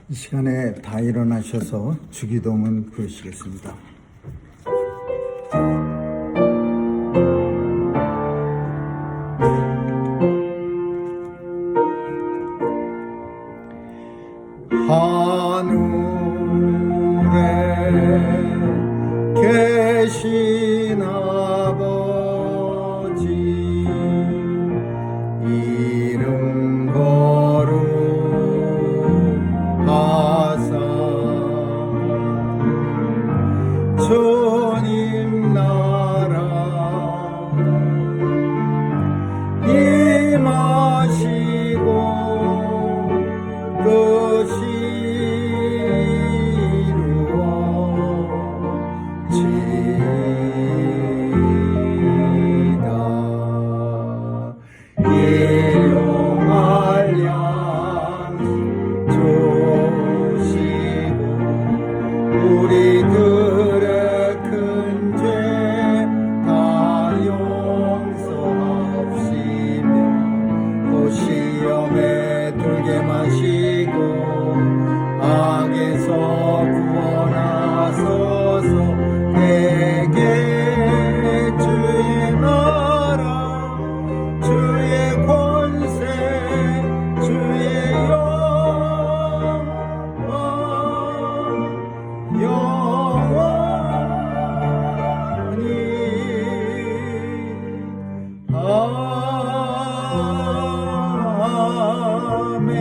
이 시간에 다 일어나셔서 주기도문 부르시겠습니다. 하늘에 계신 아버지, 이름 거룩하사 주님 나라 임하시고 뜻이 일용할 양 주시고 우리들의 큰 죄 다 용서하시며 또 시험에 들게 마시고 악에서 구원하소서. 내게 주의 나라 주의 권세 주의 영원히 아멘.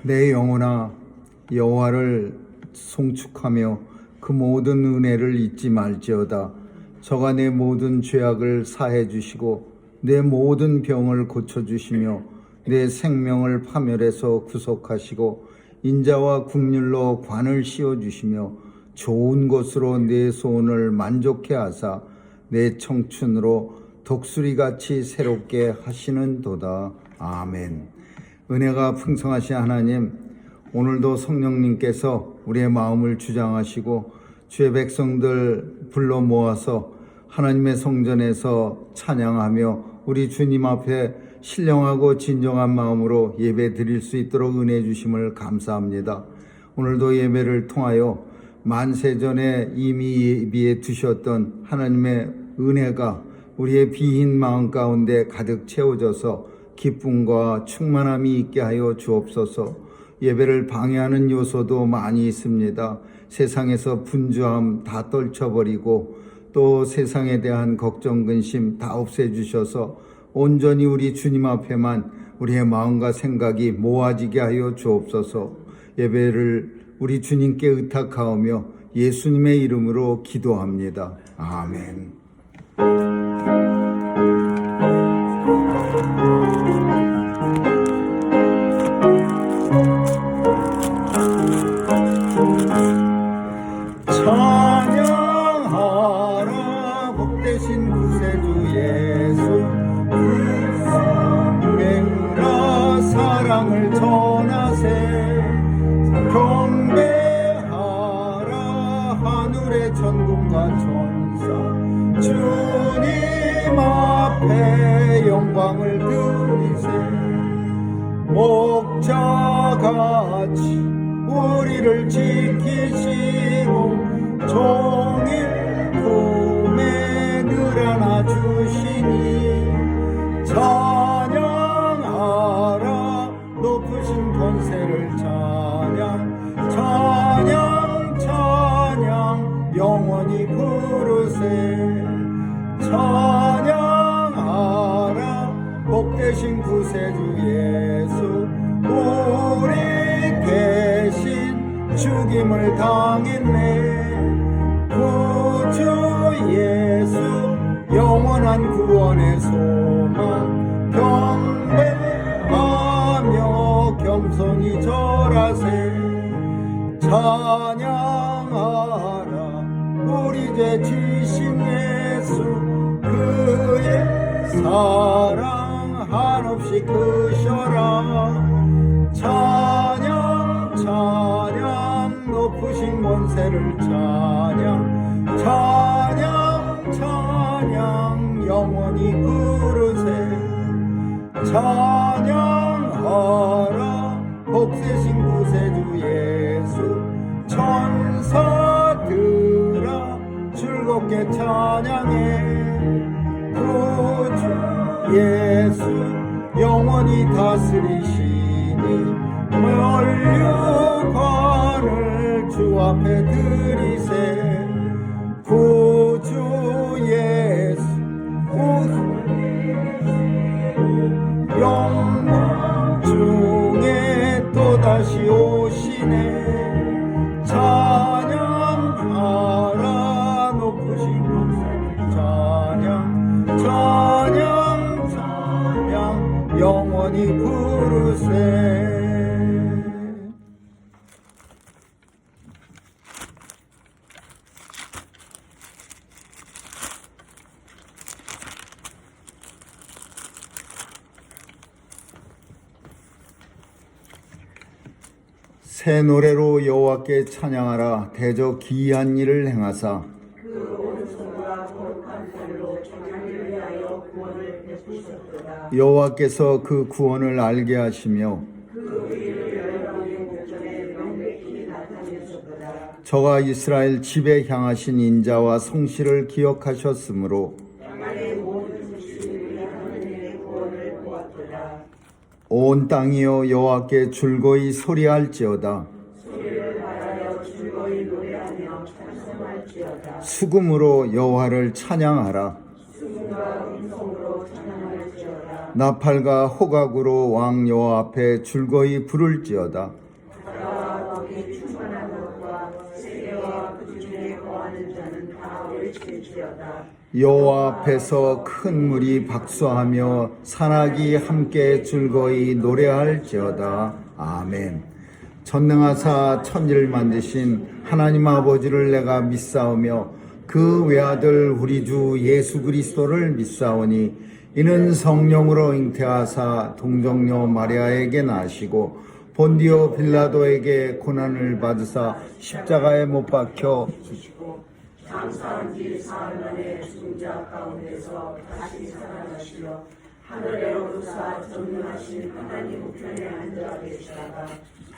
내 영혼아 여호와를 송축하며 그 모든 은혜를 잊지 말지어다. 저가 내 모든 죄악을 사해 주시고 내 모든 병을 고쳐 주시며 내 생명을 파멸해서 구속하시고 인자와 국률로 관을 씌워 주시며 좋은 것으로 내 소원을 만족해 하사 내 청춘으로 독수리같이 새롭게 하시는도다. 아멘. 은혜가 풍성하신 하나님, 오늘도 성령님께서 우리의 마음을 주장하시고 주의 백성들 불러 모아서 하나님의 성전에서 찬양하며 우리 주님 앞에 신령하고 진정한 마음으로 예배 드릴 수 있도록 은혜 주심을 감사합니다. 오늘도 예배를 통하여 만세전에 이미 예비해 두셨던 하나님의 은혜가 우리의 비흰 마음 가운데 가득 채워져서 기쁨과 충만함이 있게 하여 주옵소서. 예배를 방해하는 요소도 많이 있습니다. 세상에서 분주함 다 떨쳐버리고 또 세상에 대한 걱정 근심 다 없애주셔서 온전히 우리 주님 앞에만 우리의 마음과 생각이 모아지게 하여 주옵소서. 예배를 우리 주님께 의탁하오며 예수님의 이름으로 기도합니다. 아멘. 찬양하라 복되신 구세주 예수, 경배하라 사랑을 전하세. 경배하라 하늘의 천군과 천사, 주님 앞에 영광을 드리세. 목자같이 우리를 지키시고 종일 품에 늘 안아주시니 찬양하라 높으신 권세를 찬양 찬양 찬양 영원히 부르세. 찬양하라 복되신 구세주 예수, 우리 계신 죽임을 당했네. 구주 예수 영원한 구원의 소망 경배하며 겸손히 절하세. 찬양하라 우리 죄 지신 예수 그의 사랑 한없이 크셔라. 찬양 찬양 높으신 권세를 찬양 찬양 찬양 영원히 부르세. 찬양하라 복세신 구세주 예수 천사들아 즐겁게 찬양해. 구주 예수 영원히 다스리시니 면류관을 주 앞에 드리세. 구주 예수 영광 중에 또다시 오시네. 찬양하라 높으신 곳을 찬양 찬양 찬양 영원히 부르세. 새 노래로 여호와께 찬양하라. 대저 기이한 일을 행하사 그 오른손과 거룩한 팔로 천하를 위하여 구원을 베푸셨도다. 여호와께서 그 구원을 알게 하시며 그 의를 열방의 목전에 명백히 나타내셨도다. 저가 이스라엘 집에 향하신 인자와 성실을 기억하셨으므로 땅의 모든 주시를 하나님의 구원을 보았도다. 온 땅이여 여호와께 줄거이 소리할지어다. 소리를 말하여 즐거이 노래하며 찬송할지어다. 수금으로 여호와를 찬양하라. 수금과 음성으로 찬양할지어다. 나팔과 호각으로 왕 여호와 앞에 줄거이 부를지어다. 바다와 거기 충만한 것과 세계와 그 중에 거하는 자는 다 외칠지어다. 여호와 앞에서 큰 물이 박수하며 산악이 함께 즐거이 노래할지어다. 아멘. 전능하사 천지를 만드신 하나님 아버지를 내가 믿사오며 그 외아들 우리 주 예수 그리스도를 믿사오니 이는 성령으로 잉태하사 동정녀 마리아에게 나시고 본디오 빌라도에게 고난을 받으사 십자가에 못 박혀 장사한 지 사흘 만에 죽은 자 가운데서 다시 살아나시려 하늘에 오르사 전능하신 하나님 우편에 앉아 계시다가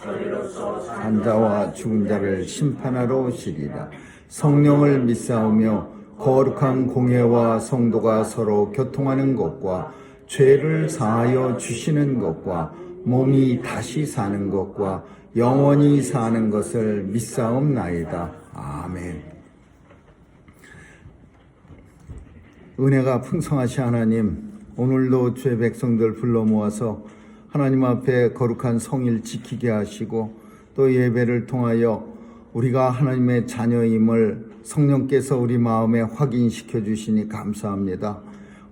저리로서 산 자와 죽은 자를 심판하러 오시리라. 성령을 믿사오며 거룩한 공회와 성도가 서로 교통하는 것과 죄를 사하여 주시는 것과 몸이 다시 사는 것과 영원히 사는 것을 믿사옵나이다. 아멘. 은혜가 풍성하신 하나님, 오늘도 주의 백성들 불러 모아서 하나님 앞에 거룩한 성일 지키게 하시고 또 예배를 통하여 우리가 하나님의 자녀임을 성령께서 우리 마음에 확인시켜 주시니 감사합니다.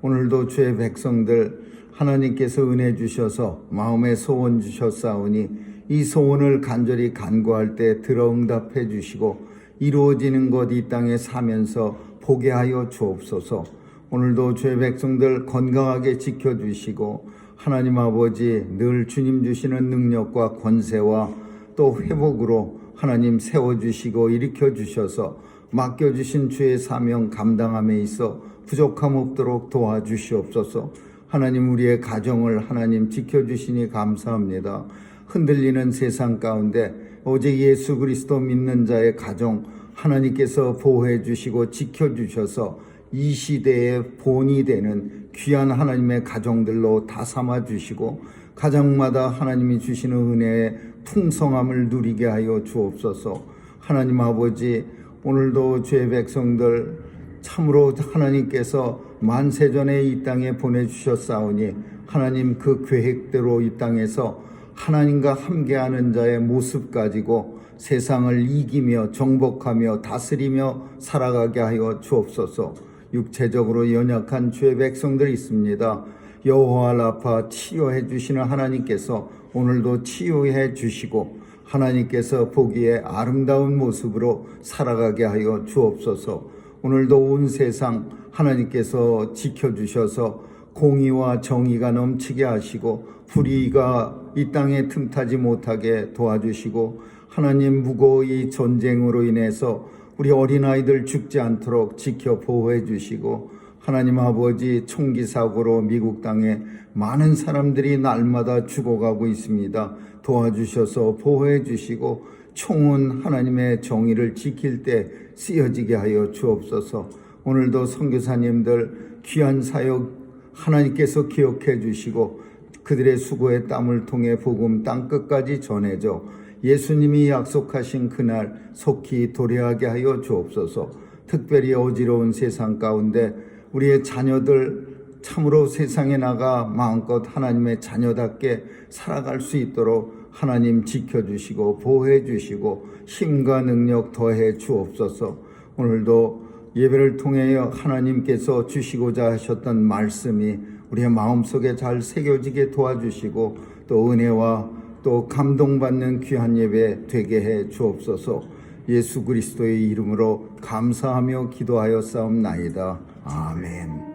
오늘도 주의 백성들 하나님께서 은혜 주셔서 마음에 소원 주셨사오니 이 소원을 간절히 간구할 때 들어 응답해 주시고 이루어지는 것 이 땅에 사면서 보게 하여 주옵소서. 오늘도 주의 백성들 건강하게 지켜주시고 하나님 아버지 늘 주님 주시는 능력과 권세와 또 회복으로 하나님 세워주시고 일으켜주셔서 맡겨주신 주의 사명 감당함에 있어 부족함 없도록 도와주시옵소서. 하나님 우리의 가정을 하나님 지켜주시니 감사합니다. 흔들리는 세상 가운데 오직 예수 그리스도 믿는 자의 가정 하나님께서 보호해 주시고 지켜주셔서 이 시대의 본이 되는 귀한 하나님의 가정들로 다 삼아 주시고 가정마다 하나님이 주시는 은혜의 풍성함을 누리게 하여 주옵소서. 하나님 아버지 오늘도 주의 백성들 참으로 하나님께서 만세전에 이 땅에 보내주셨사오니 하나님 그 계획대로 이 땅에서 하나님과 함께하는 자의 모습 가지고 세상을 이기며 정복하며 다스리며 살아가게 하여 주옵소서. 육체적으로 연약한 주의 백성들이 있습니다. 여호와 라파 치유해 주시는 하나님께서 오늘도 치유해 주시고 하나님께서 보기에 아름다운 모습으로 살아가게 하여 주옵소서. 오늘도 온 세상 하나님께서 지켜주셔서 공의와 정의가 넘치게 하시고 불의가 이 땅에 틈타지 못하게 도와주시고 하나님 무고의 전쟁으로 인해서 우리 어린아이들 죽지 않도록 지켜 보호해 주시고 하나님 아버지 총기 사고로 미국 땅에 많은 사람들이 날마다 죽어가고 있습니다. 도와주셔서 보호해 주시고 총은 하나님의 정의를 지킬 때 쓰여지게 하여 주옵소서. 오늘도 선교사님들 귀한 사역 하나님께서 기억해 주시고 그들의 수고의 땀을 통해 복음 땅끝까지 전해져 예수님이 약속하신 그날 속히 도래하게 하여 주옵소서. 특별히 어지러운 세상 가운데 우리의 자녀들 참으로 세상에 나가 마음껏 하나님의 자녀답게 살아갈 수 있도록 하나님 지켜주시고 보호해 주시고 힘과 능력 더해 주옵소서. 오늘도 예배를 통해 하나님께서 주시고자 하셨던 말씀이 우리의 마음속에 잘 새겨지게 도와주시고 또 은혜와 또 감동받는 귀한 예배 되게 해 주옵소서. 예수 그리스도의 이름으로 감사하며 기도하여 싸움나이다. 아멘.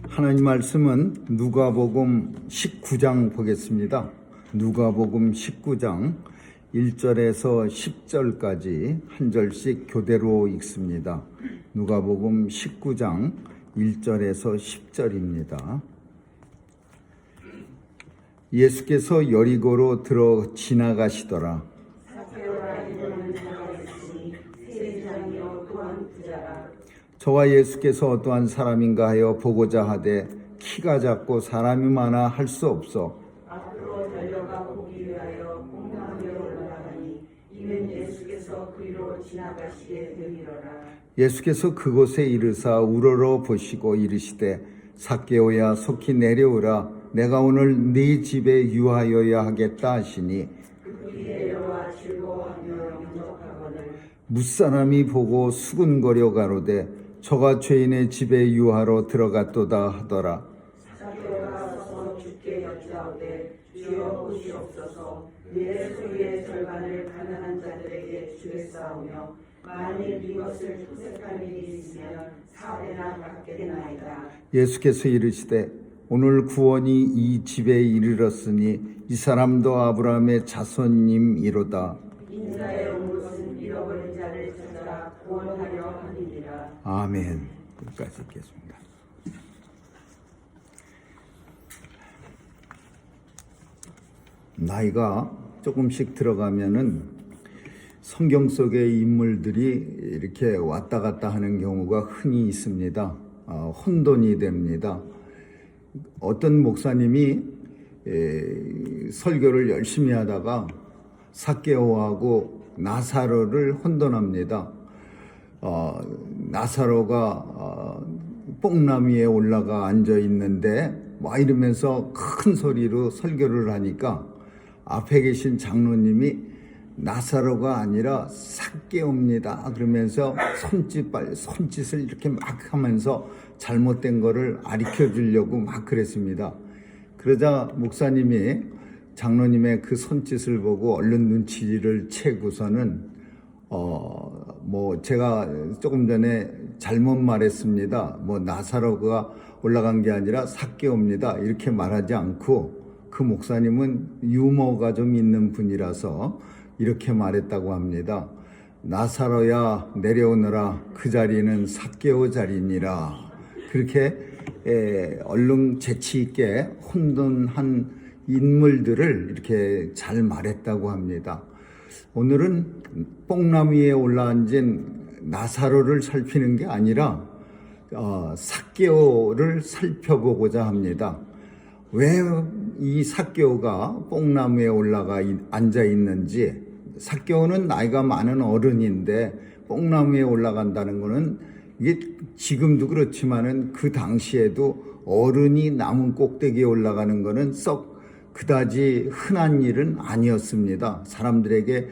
하나님 말씀은 누가복음 19장 보겠습니다. 누가복음 19장 1절에서 10절까지 한 절씩 교대로 읽습니다. 누가복음 19장 1절에서 10절입니다. 예수께서 여리고로 들어 지나가시더라. 저와 예수께서 어떠한 사람인가 하여 보고자 하되 키가 작고 사람이 많아 할 수 없어 앞으로 달려가 보기 위하여 공항에 올라가니 이는 예수께서 그리로 지나가시게 되리로라. 예수께서 그곳에 이르사 우러러 보시고 이르시되 삭개오야 속히 내려오라. 내가 오늘 네 집에 유하여야 하겠다 하시니 그들이 내려와 즐거워하며 영접하거늘 무사람이 보고 수군거려 가로되 저가 죄인의 집에 유하러 들어갔도다 하더라. 삭개오가 서서 주께 여짜오되 주여 보시옵소서. 내 소유의 절반을 가난한 자들에게 주겠사오며 만일 이것을 토색할 일이 있으면 4배나 갚겠나이다. 예수께서 이르시되 오늘 구원이 이 집에 이르렀으니 이 사람도 아브라함의 자손임이로다. 인자에 온 것은 잃어버린 자를 찾아 구원하려 함이니라. 아멘. 끝까지 읽겠습니다. 나이가 조금씩 들어가면은 성경 속의 인물들이 이렇게 왔다 갔다 하는 경우가 흔히 있습니다. 혼돈이 됩니다. 어떤 목사님이 설교를 열심히 하다가 삭개오하고 나사로를 혼돈합니다. 나사로가 뽕나무 위에 올라가 앉아 있는데 막 이러면서 큰 소리로 설교를 하니까 앞에 계신 장로님이 나사로가 아니라 삭개오입니다 그러면서 손짓을 이렇게 막 하면서 잘못된 거를 가르쳐 주려고 막 그랬습니다. 그러자 목사님이 장로님의 그 손짓을 보고 얼른 눈치를 채고서는 제가 조금 전에 잘못 말했습니다. 나사로가 올라간 게 아니라 삭개오입니다. 이렇게 말하지 않고 그 목사님은 유머가 좀 있는 분이라서 이렇게 말했다고 합니다. 나사로야 내려오너라. 그 자리는 삭개오 자리니라. 그렇게 얼른 재치 있게 혼돈한 인물들을 이렇게 잘 말했다고 합니다. 오늘은 뽕나무 위에 올라앉은 나사로를 살피는 게 아니라 삭개오를 살펴보고자 합니다. 왜 이 삭개오가 뽕나무에 올라가 앉아 있는지, 삭개오는 나이가 많은 어른인데 뽕나무에 올라간다는 거는 이게 지금도 그렇지만은 그 당시에도 어른이 나무 꼭대기에 올라가는 거는 썩 그다지 흔한 일은 아니었습니다. 사람들에게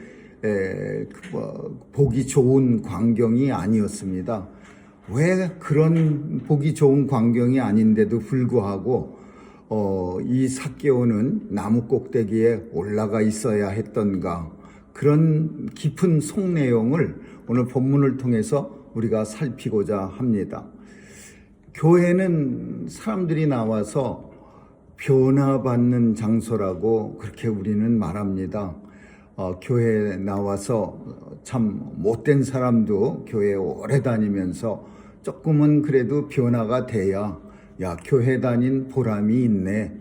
보기 좋은 광경이 아니었습니다. 왜 그런 보기 좋은 광경이 아닌데도 불구하고 이 삭개오는 나무 꼭대기에 올라가 있어야 했던가, 그런 깊은 속내용을 오늘 본문을 통해서 우리가 살피고자 합니다. 교회는 사람들이 나와서 변화받는 장소라고 그렇게 우리는 말합니다. 교회에 나와서 참 못된 사람도 교회에 오래 다니면서 조금은 그래도 변화가 돼야 야, 교회 다닌 보람이 있네.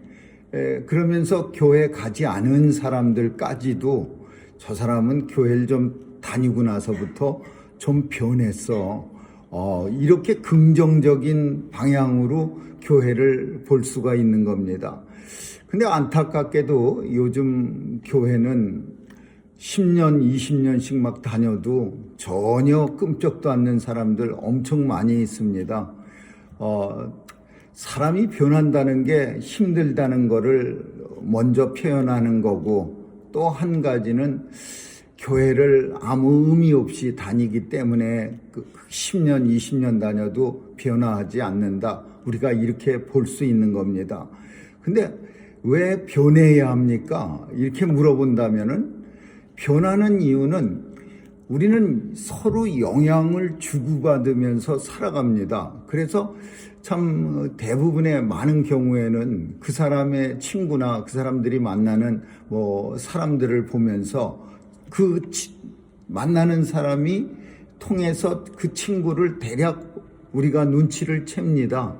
그러면서 교회 가지 않은 사람들까지도 저 사람은 교회를 좀 다니고 나서부터 좀 변했어. 이렇게 긍정적인 방향으로 교회를 볼 수가 있는 겁니다. 근데 안타깝게도 요즘 교회는 10년, 20년씩 막 다녀도 전혀 끔찍도 않는 사람들 엄청 많이 있습니다. 사람이 변한다는 게 힘들다는 거를 먼저 표현하는 거고, 또 한 가지는 교회를 아무 의미 없이 다니기 때문에 10년, 20년 다녀도 변화하지 않는다. 우리가 이렇게 볼 수 있는 겁니다. 근데 왜 변해야 합니까? 이렇게 물어본다면은, 변하는 이유는 우리는 서로 영향을 주고받으면서 살아갑니다. 그래서 참 대부분의 많은 경우에는 그 사람의 친구나 그 사람들이 만나는 사람들을 보면서 그 만나는 사람이 통해서 그 친구를 대략 우리가 눈치를 챕니다.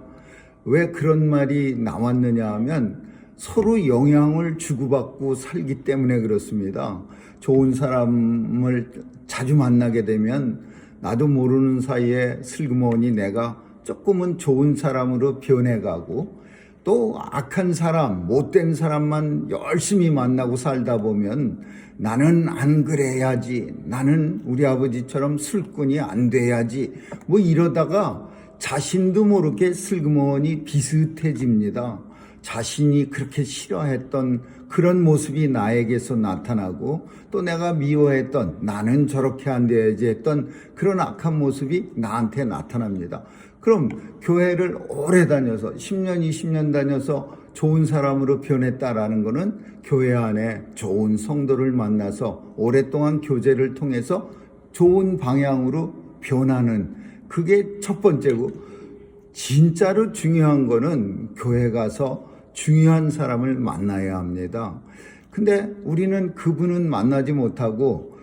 왜 그런 말이 나왔느냐 하면 서로 영향을 주고받고 살기 때문에 그렇습니다. 좋은 사람을 자주 만나게 되면 나도 모르는 사이에 슬그머니 내가 조금은 좋은 사람으로 변해가고, 또 악한 사람, 못된 사람만 열심히 만나고 살다 보면 나는 안 그래야지, 나는 우리 아버지처럼 술꾼이 안 돼야지, 이러다가 자신도 모르게 슬그머니 비슷해집니다. 자신이 그렇게 싫어했던 그런 모습이 나에게서 나타나고, 또 내가 미워했던 나는 저렇게 안 돼야지 했던 그런 악한 모습이 나한테 나타납니다. 그럼 교회를 오래 다녀서 10년, 20년 다녀서 좋은 사람으로 변했다라는 것은 교회 안에 좋은 성도를 만나서 오랫동안 교제를 통해서 좋은 방향으로 변하는, 그게 첫 번째고, 진짜로 중요한 거는 교회 가서 중요한 사람을 만나야 합니다. 근데 우리는 그분은 만나지 못하고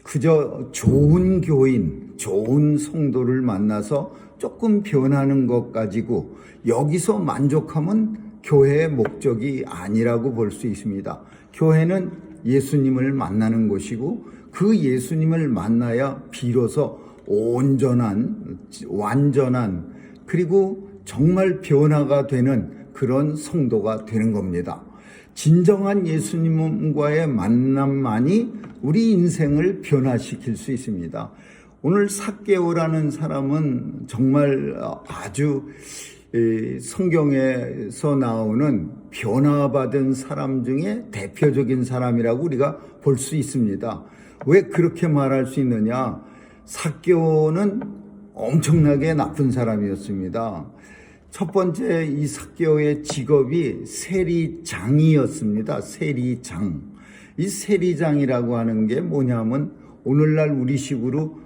그저 좋은 교인, 좋은 성도를 만나서 조금 변하는 것 가지고 여기서 만족하면 교회의 목적이 아니라고 볼 수 있습니다. 교회는 예수님을 만나는 곳이고, 그 예수님을 만나야 비로소 온전한, 완전한, 그리고 정말 변화가 되는 그런 성도가 되는 겁니다. 진정한 예수님과의 만남만이 우리 인생을 변화시킬 수 있습니다. 오늘 삭개오라는 사람은 정말 아주 성경에서 나오는 변화받은 사람 중에 대표적인 사람이라고 우리가 볼 수 있습니다. 왜 그렇게 말할 수 있느냐? 삭개오는 엄청나게 나쁜 사람이었습니다. 첫 번째, 이 삭개오의 직업이 세리장이었습니다. 세리장. 이 세리장이라고 하는 게 뭐냐면 오늘날 우리식으로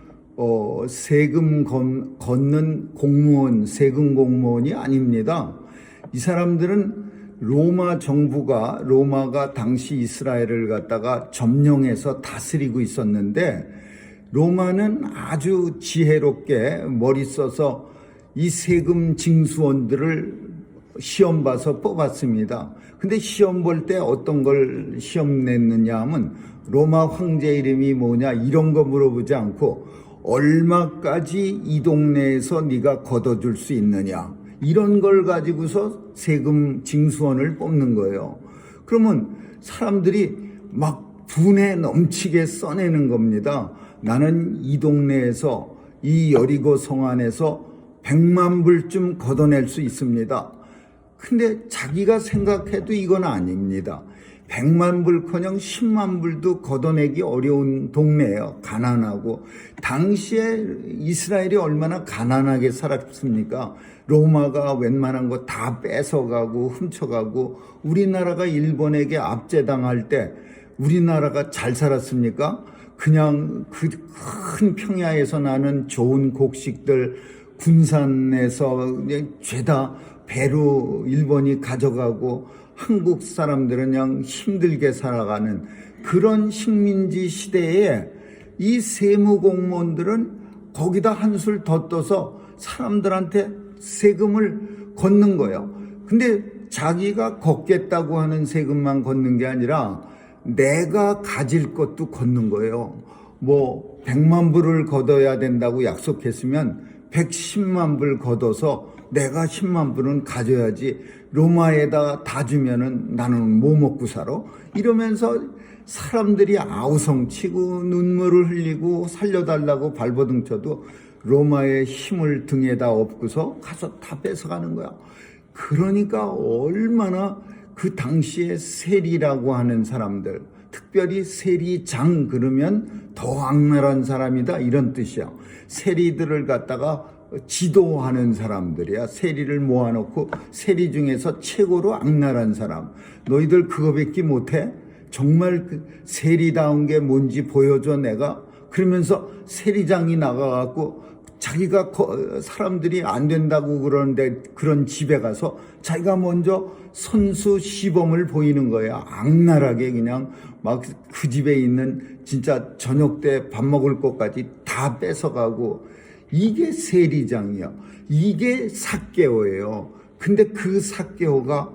세금 걷는 공무원, 세금 공무원이 아닙니다. 이 사람들은 로마가 당시 이스라엘을 갖다가 점령해서 다스리고 있었는데, 로마는 아주 지혜롭게 머리 써서 이 세금 징수원들을 시험 봐서 뽑았습니다. 근데 시험 볼 때 어떤 걸 시험 냈느냐 하면 로마 황제 이름이 뭐냐 이런 거 물어보지 않고 얼마까지 이 동네에서 네가 걷어줄 수 있느냐, 이런 걸 가지고서 세금 징수원을 뽑는 거예요. 그러면 사람들이 막 분에 넘치게 써내는 겁니다. 나는 이 동네에서 이 여리고 성 안에서 100만 불쯤 걷어낼 수 있습니다. 근데 자기가 생각해도 이건 아닙니다. 100만 불커녕 10만 불도 걷어내기 어려운 동네예요. 가난하고. 당시에 이스라엘이 얼마나 가난하게 살았습니까? 로마가 웬만한 거 다 뺏어가고 훔쳐가고, 우리나라가 일본에게 압제당할 때 우리나라가 잘 살았습니까? 그냥 그 큰 평야에서 나는 좋은 곡식들, 군산에서 죄다 배로 일본이 가져가고, 한국 사람들은 그냥 힘들게 살아가는 그런 식민지 시대에 이 세무공무원들은 거기다 한술 더 떠서 사람들한테 세금을 걷는 거예요. 근데 자기가 걷겠다고 하는 세금만 걷는 게 아니라 내가 가질 것도 걷는 거예요. 뭐 100만 불을 걷어야 된다고 약속했으면 110만 불 걷어서 내가 10만 불은 가져야지, 로마에다 다 주면은 나는 뭐 먹고 살아? 이러면서 사람들이 아우성치고 눈물을 흘리고 살려달라고 발버둥 쳐도 로마의 힘을 등에다 업고서 가서 다 뺏어가는 거야. 그러니까 얼마나 그 당시에 세리라고 하는 사람들, 특별히 세리장 그러면 더 악랄한 사람이다, 이런 뜻이야. 세리들을 갖다가 지도하는 사람들이야. 세리를 모아놓고 세리 중에서 최고로 악랄한 사람. 너희들 그거밖에 못해? 정말 그 세리다운 게 뭔지 보여줘 내가? 그러면서 세리장이 나가갖고 자기가 사람들이 안 된다고 그러는데 그런 집에 가서 자기가 먼저 선수 시범을 보이는 거야. 악랄하게 그냥 막 그 집에 있는 진짜 저녁 때 밥 먹을 것까지 다 뺏어가고, 이게 세리장이야. 이게 삭개오예요. 근데 그 삭개오가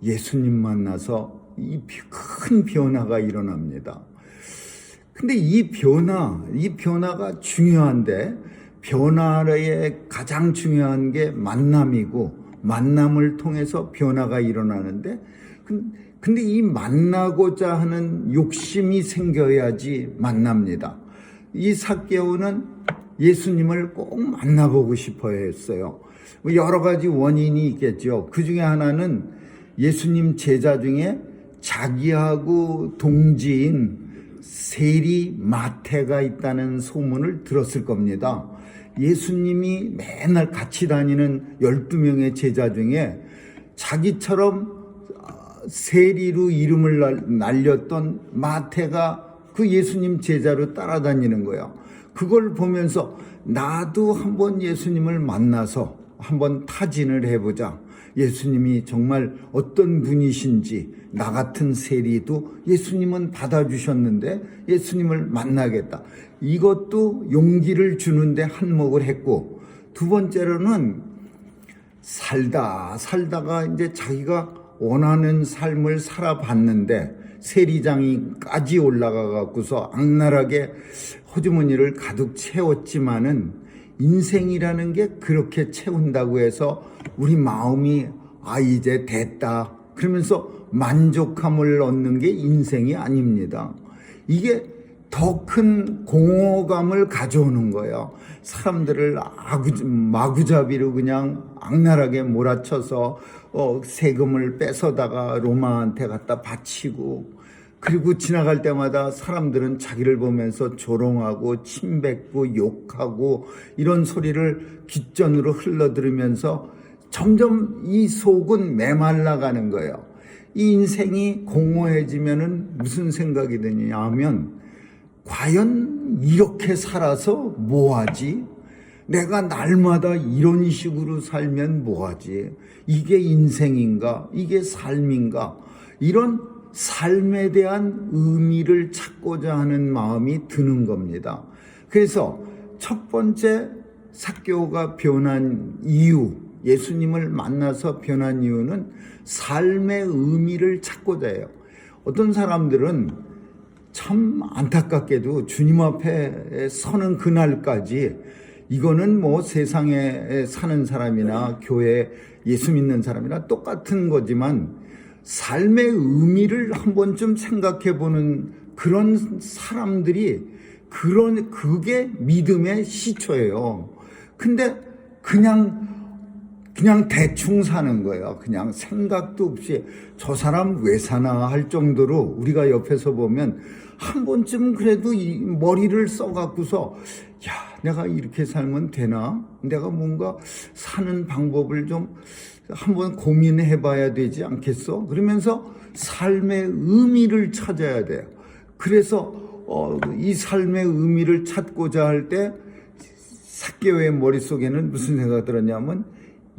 예수님 만나서 이 큰 변화가 일어납니다. 근데 이 변화가 중요한데, 변화의 가장 중요한 게 만남이고, 만남을 통해서 변화가 일어나는데, 근데 이 만나고자 하는 욕심이 생겨야지 만납니다. 이 삭개오는 예수님을 꼭 만나보고 싶어 했어요. 여러 가지 원인이 있겠죠. 그 중에 하나는 예수님 제자 중에 자기하고 동지인 세리 마태가 있다는 소문을 들었을 겁니다. 예수님이 맨날 같이 다니는 12명의 제자 중에 자기처럼 세리로 이름을 날렸던 마태가 그 예수님 제자로 따라다니는 거예요. 그걸 보면서 나도 한번 예수님을 만나서 한번 타진을 해보자. 예수님이 정말 어떤 분이신지, 나 같은 세리도 예수님은 받아주셨는데 예수님을 만나겠다. 이것도 용기를 주는데 한몫을 했고, 두 번째로는 살다가 이제 자기가 원하는 삶을 살아봤는데 세리장이까지 올라가 갖고서 악랄하게 호주머니를 가득 채웠지만은 인생이라는 게 그렇게 채운다고 해서 우리 마음이 이제 됐다 그러면서 만족함을 얻는 게 인생이 아닙니다. 이게 더 큰 공허감을 가져오는 거예요. 사람들을 마구잡이로 그냥 악랄하게 몰아쳐서 세금을 뺏어다가 로마한테 갖다 바치고, 그리고 지나갈 때마다 사람들은 자기를 보면서 조롱하고 침뱉고 욕하고 이런 소리를 귓전으로 흘러들으면서 점점 이 속은 메말라가는 거예요. 이 인생이 공허해지면은 무슨 생각이 드냐 하면, 과연 이렇게 살아서 뭐하지? 내가 날마다 이런 식으로 살면 뭐하지? 이게 인생인가? 이게 삶인가? 이런 삶에 대한 의미를 찾고자 하는 마음이 드는 겁니다. 그래서 첫 번째 삭개오가 변한 이유, 예수님을 만나서 변한 이유는 삶의 의미를 찾고자 해요. 어떤 사람들은 참 안타깝게도 주님 앞에 서는 그날까지 이거는 뭐 세상에 사는 사람이나 교회 예수 믿는 사람이나 똑같은 거지만 삶의 의미를 한 번쯤 생각해 보는 그런 사람들이 그게 믿음의 시초예요. 근데 그냥 대충 사는 거예요. 그냥 생각도 없이 저 사람 왜 사나 할 정도로 우리가 옆에서 보면 한 번쯤 그래도 이 머리를 써갖고서 야, 내가 이렇게 살면 되나? 내가 뭔가 사는 방법을 좀 한번 고민해 봐야 되지 않겠어? 그러면서 삶의 의미를 찾아야 돼요. 그래서 이 삶의 의미를 찾고자 할 때 삭개오의 머릿속에는 무슨 생각이 들었냐면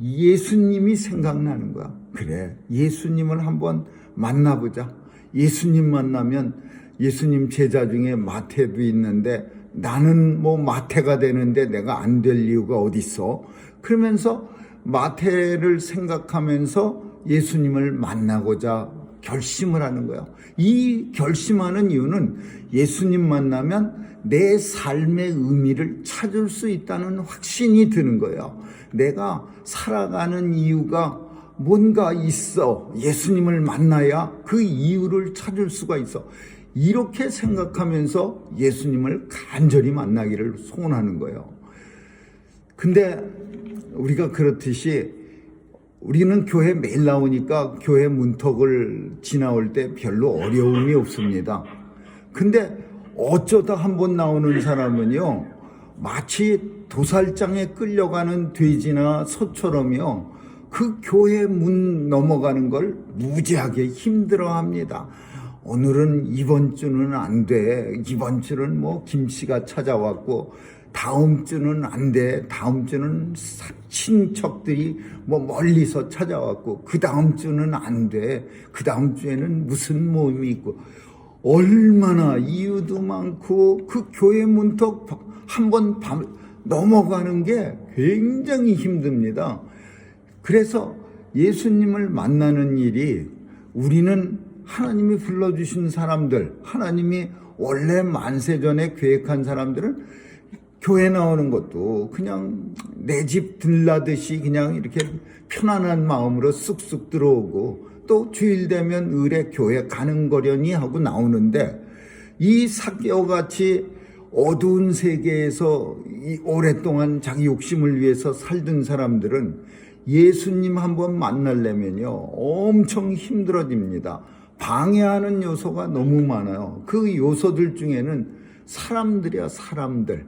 예수님이 생각나는 거야. 그래, 예수님을 한번 만나보자. 예수님 만나면 예수님 제자 중에 마태도 있는데 나는 뭐 마태가 되는데 내가 안 될 이유가 어딨어? 그러면서 마태를 생각하면서 예수님을 만나고자 결심을 하는 거예요. 이 결심하는 이유는 예수님 만나면 내 삶의 의미를 찾을 수 있다는 확신이 드는 거예요. 내가 살아가는 이유가 뭔가 있어. 예수님을 만나야 그 이유를 찾을 수가 있어. 이렇게 생각하면서 예수님을 간절히 만나기를 소원하는 거예요. 근데 우리가 그렇듯이 우리는 교회 매일 나오니까 교회 문턱을 지나올 때 별로 어려움이 없습니다. 근데 어쩌다 한번 나오는 사람은요, 마치 도살장에 끌려가는 돼지나 소처럼요, 그 교회 문 넘어가는 걸 무지하게 힘들어합니다. 오늘은 이번 주는 안 돼. 이번 주는 뭐 김씨가 찾아왔고 다음 주는 안 돼. 다음 주는 친척들이 뭐 멀리서 찾아왔고 그 다음 주는 안 돼. 그 다음 주에는 무슨 모임이 있고 얼마나 이유도 많고 그 교회 문턱 한번 넘어가는 게 굉장히 힘듭니다. 그래서 예수님을 만나는 일이 우리는 하나님이 불러주신 사람들, 하나님이 원래 만세전에 계획한 사람들은 교회 나오는 것도 그냥 내 집 들라듯이 그냥 이렇게 편안한 마음으로 쑥쑥 들어오고 또 주일 되면 을에 교회 가는 거려니 하고 나오는데 이 삭개오 같이 어두운 세계에서 오랫동안 자기 욕심을 위해서 살던 사람들은 예수님 한번 만나려면요 엄청 힘들어집니다. 방해하는 요소가 너무 많아요. 그 요소들 중에는 사람들이야 사람들.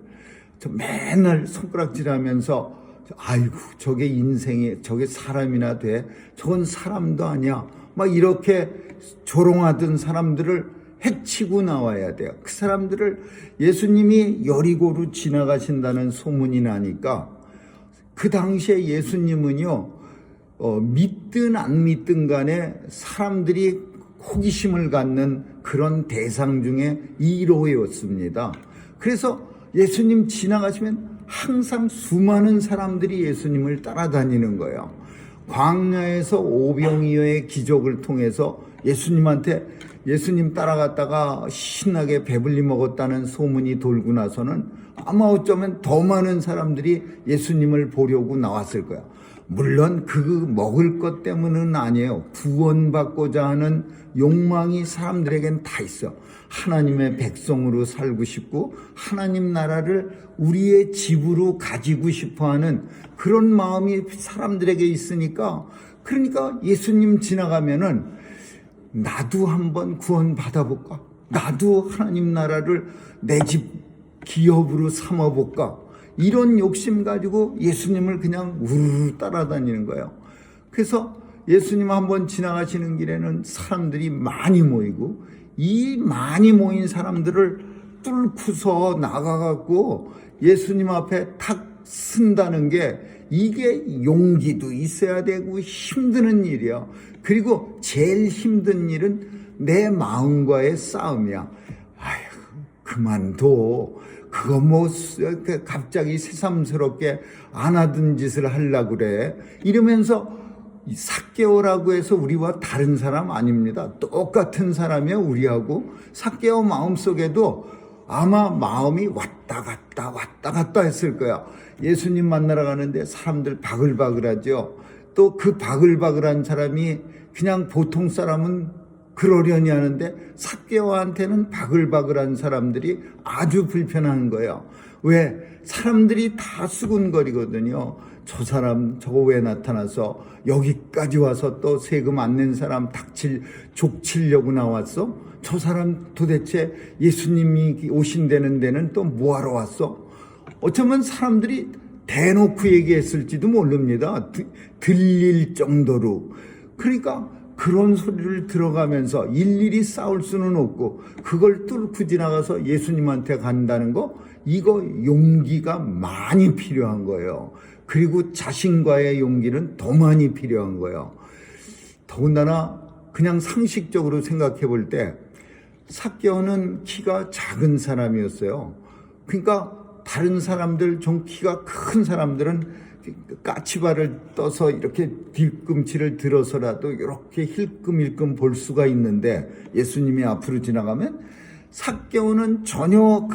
저 맨날 손가락질하면서 아이고 저게 인생에 저게 사람이나 돼? 저건 사람도 아니야. 막 이렇게 조롱하던 사람들을 해치고 나와야 돼요. 그 사람들을 예수님이 여리고로 지나가신다는 소문이 나니까 그 당시에 예수님은요 믿든 안 믿든 간에 사람들이 호기심을 갖는 그런 대상 중에 1호였습니다. 그래서 예수님 지나가시면 항상 수많은 사람들이 예수님을 따라다니는 거예요. 광야에서 오병이어의 기적을 통해서 예수님한테 예수님 따라갔다가 신나게 배불리 먹었다는 소문이 돌고 나서는 아마 어쩌면 더 많은 사람들이 예수님을 보려고 나왔을 거예요. 물론 그 먹을 것 때문은 아니에요. 구원받고자 하는 욕망이 사람들에겐 다 있어. 하나님의 백성으로 살고 싶고 하나님 나라를 우리의 집으로 가지고 싶어하는 그런 마음이 사람들에게 있으니까 그러니까 예수님 지나가면은 나도 한번 구원 받아볼까? 나도 하나님 나라를 내 집 기업으로 삼아볼까? 이런 욕심 가지고 예수님을 그냥 우르르 따라다니는 거예요. 그래서 예수님 한번 지나가시는 길에는 사람들이 많이 모이고 이 많이 모인 사람들을 뚫고서 나가갖고 예수님 앞에 탁 쓴다는 게 이게 용기도 있어야 되고 힘드는 일이야. 그리고 제일 힘든 일은 내 마음과의 싸움이야. 아휴, 그만둬. 그거 뭐 갑자기 새삼스럽게 안 하던 짓을 하려고 그래. 이러면서 삭개오라고 해서 우리와 다른 사람 아닙니다. 똑같은 사람이야 우리하고. 삭개오 마음속에도 아마 마음이 왔다 갔다 했을 거야. 예수님 만나러 가는데 사람들 바글바글하죠. 또 그 바글바글한 사람이 그냥 보통 사람은 그러려니 하는데 삭개오한테는 바글바글한 사람들이 아주 불편한 거예요. 왜? 사람들이 다 수군거리거든요. 저 사람 저거 왜 나타나서 여기까지 와서 또 세금 안 낸 사람 족치려고 나왔어? 저 사람 도대체 예수님이 오신다는 데는 또 뭐하러 왔어? 어쩌면 사람들이 대놓고 얘기했을지도 모릅니다. 들릴 정도로. 그러니까 그런 소리를 들어가면서 일일이 싸울 수는 없고 그걸 뚫고 지나가서 예수님한테 간다는 거, 이거 용기가 많이 필요한 거예요. 그리고 자신과의 용기는 더 많이 필요한 거예요. 더군다나 그냥 상식적으로 생각해 볼 때 삭개오는 키가 작은 사람이었어요. 그러니까 다른 사람들, 좀 키가 큰 사람들은 까치발을 떠서 이렇게 뒤꿈치를 들어서라도 이렇게 힐끔힐끔 볼 수가 있는데 예수님이 앞으로 지나가면 삭개오는 전혀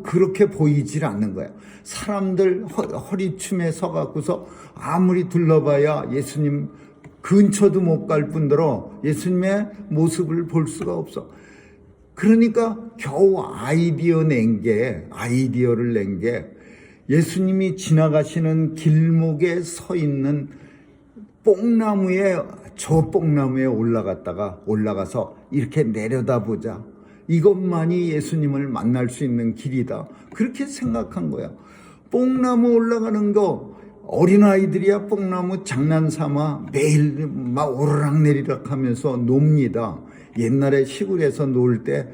그렇게 보이질 않는 거예요. 사람들 허리춤에 서갖고서 아무리 둘러봐야 예수님 근처도 못 갈 뿐더러 예수님의 모습을 볼 수가 없어. 그러니까 겨우 아이디어를 낸 게 예수님이 지나가시는 길목에 서 있는 저 뽕나무에 올라가서 이렇게 내려다보자. 이것만이 예수님을 만날 수 있는 길이다. 그렇게 생각한 거야. 뽕나무 올라가는 거, 어린아이들이야 뽕나무 장난삼아 매일 막 오르락내리락 하면서 놉니다. 옛날에 시골에서 놀 때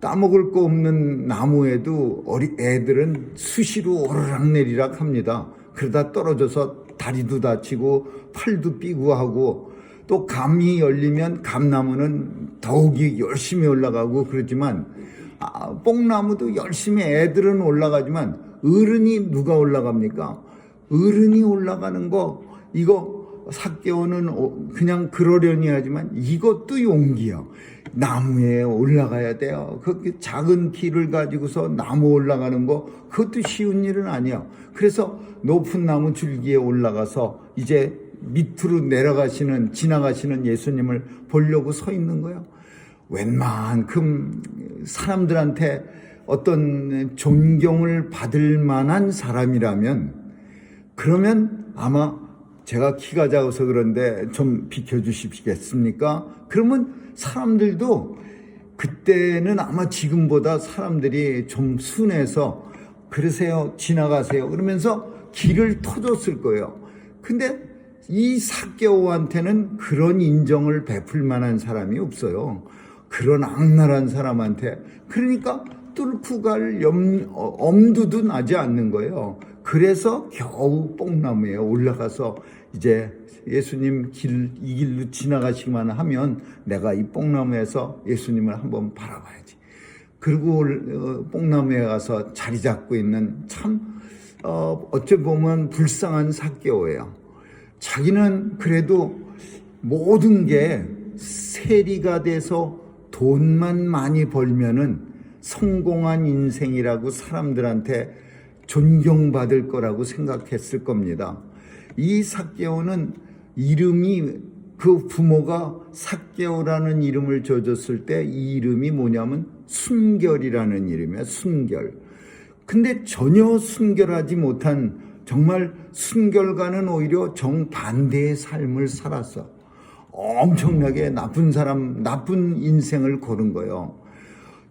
따먹을 거 없는 나무에도 애들은 수시로 오르락내리락 합니다. 그러다 떨어져서 다리도 다치고 팔도 삐고 하고, 또 감이 열리면 감나무는 더욱이 열심히 올라가고 그러지만 뽕나무도 열심히 애들은 올라가지만 어른이 누가 올라갑니까? 어른이 올라가는 거, 이거 삭개오는 그냥 그러려니 하지만 이것도 용기야. 나무에 올라가야 돼요. 그 작은 키를 가지고서 나무 올라가는 거, 그것도 쉬운 일은 아니야. 그래서 높은 나무 줄기에 올라가서 이제 밑으로 지나가시는 예수님을 보려고 서 있는 거야. 웬만큼 사람들한테 어떤 존경을 받을 만한 사람이라면, 그러면 아마 제가 키가 작아서 그런데 좀 비켜주시겠습니까? 그러면 사람들도 그때는 아마 지금보다 사람들이 좀 순해서 그러세요, 지나가세요 그러면서 길을 터줬을 거예요. 근데 이 삭개오한테는 그런 인정을 베풀 만한 사람이 없어요. 그런 악랄한 사람한테. 그러니까 뚫고 갈 엄두도 나지 않는 거예요. 그래서 겨우 뽕나무에 올라가서 이제 예수님 이 길로 지나가시기만 하면 내가 이 뽕나무에서 예수님을 한번 바라봐야지. 그리고 뽕나무에 가서 자리 잡고 있는 참 어찌 보면 불쌍한 삭개오예요. 자기는 그래도 모든 게 세리가 돼서 돈만 많이 벌면은 성공한 인생이라고 사람들한테 존경받을 거라고 생각했을 겁니다. 이 삭개오는 이름이, 그 부모가 삭개오라는 이름을 줘줬을 때 이 이름이 뭐냐면 순결이라는 이름이야. 순결. 근데 전혀 순결하지 못한, 정말 순결과는 오히려 정반대의 삶을 살았어. 엄청나게 나쁜 인생을 고른 거예요.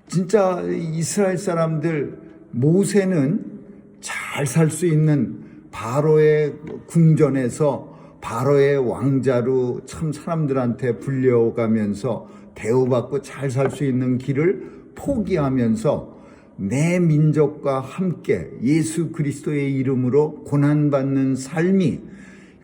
진짜 이스라엘 사람들, 모세는 잘 살 수 있는 바로의 궁전에서 바로의 왕자로 참 사람들한테 불려가면서 대우받고 잘 살 수 있는 길을 포기하면서 내 민족과 함께 예수 그리스도의 이름으로 고난받는 삶이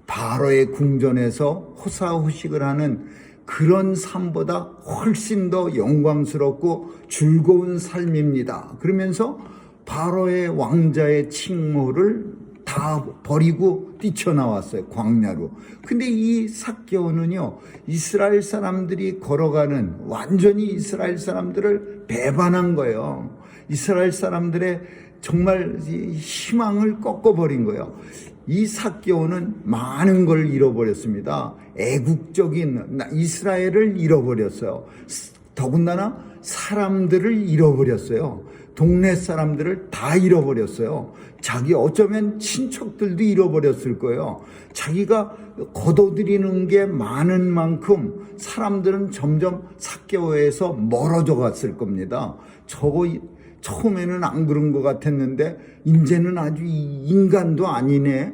바로의 궁전에서 호사호식을 하는 그런 삶보다 훨씬 더 영광스럽고 즐거운 삶입니다. 그러면서 바로의 왕자의 칭호를 다 버리고 뛰쳐나왔어요. 광야로. 근데 이 삭개오는요, 이스라엘 사람들이 걸어가는, 완전히 이스라엘 사람들을 배반한 거예요. 이스라엘 사람들의 정말 희망을 꺾어버린 거예요. 이 삭개오는 많은 걸 잃어버렸습니다. 애국적인 이스라엘을 잃어버렸어요. 더군다나 사람들을 잃어버렸어요. 동네 사람들을 다 잃어버렸어요. 자기 어쩌면 친척들도 잃어버렸을 거예요. 자기가 거둬들이는 게 많은 만큼 사람들은 점점 삭개오에서 멀어져 갔을 겁니다. 저거 처음에는 안 그런 것 같았는데 이제는 아주 인간도 아니네.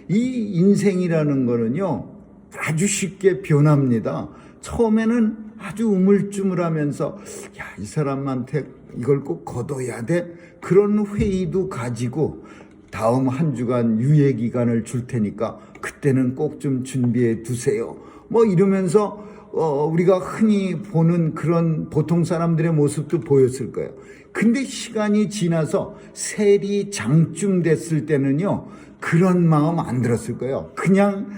이 인생이라는 거는요 아주 쉽게 변합니다. 처음에는 아주 우물쭈물하면서 야, 이 사람한테 이걸 꼭 거둬야 돼, 그런 회의도 가지고 다음 한 주간 유예 기간을 줄 테니까 그때는 꼭 좀 준비해 두세요, 뭐 이러면서 우리가 흔히 보는 그런 보통 사람들의 모습도 보였을 거예요. 근데 시간이 지나서 세리장쯤 됐을 때는요 그런 마음 안 들었을 거예요. 그냥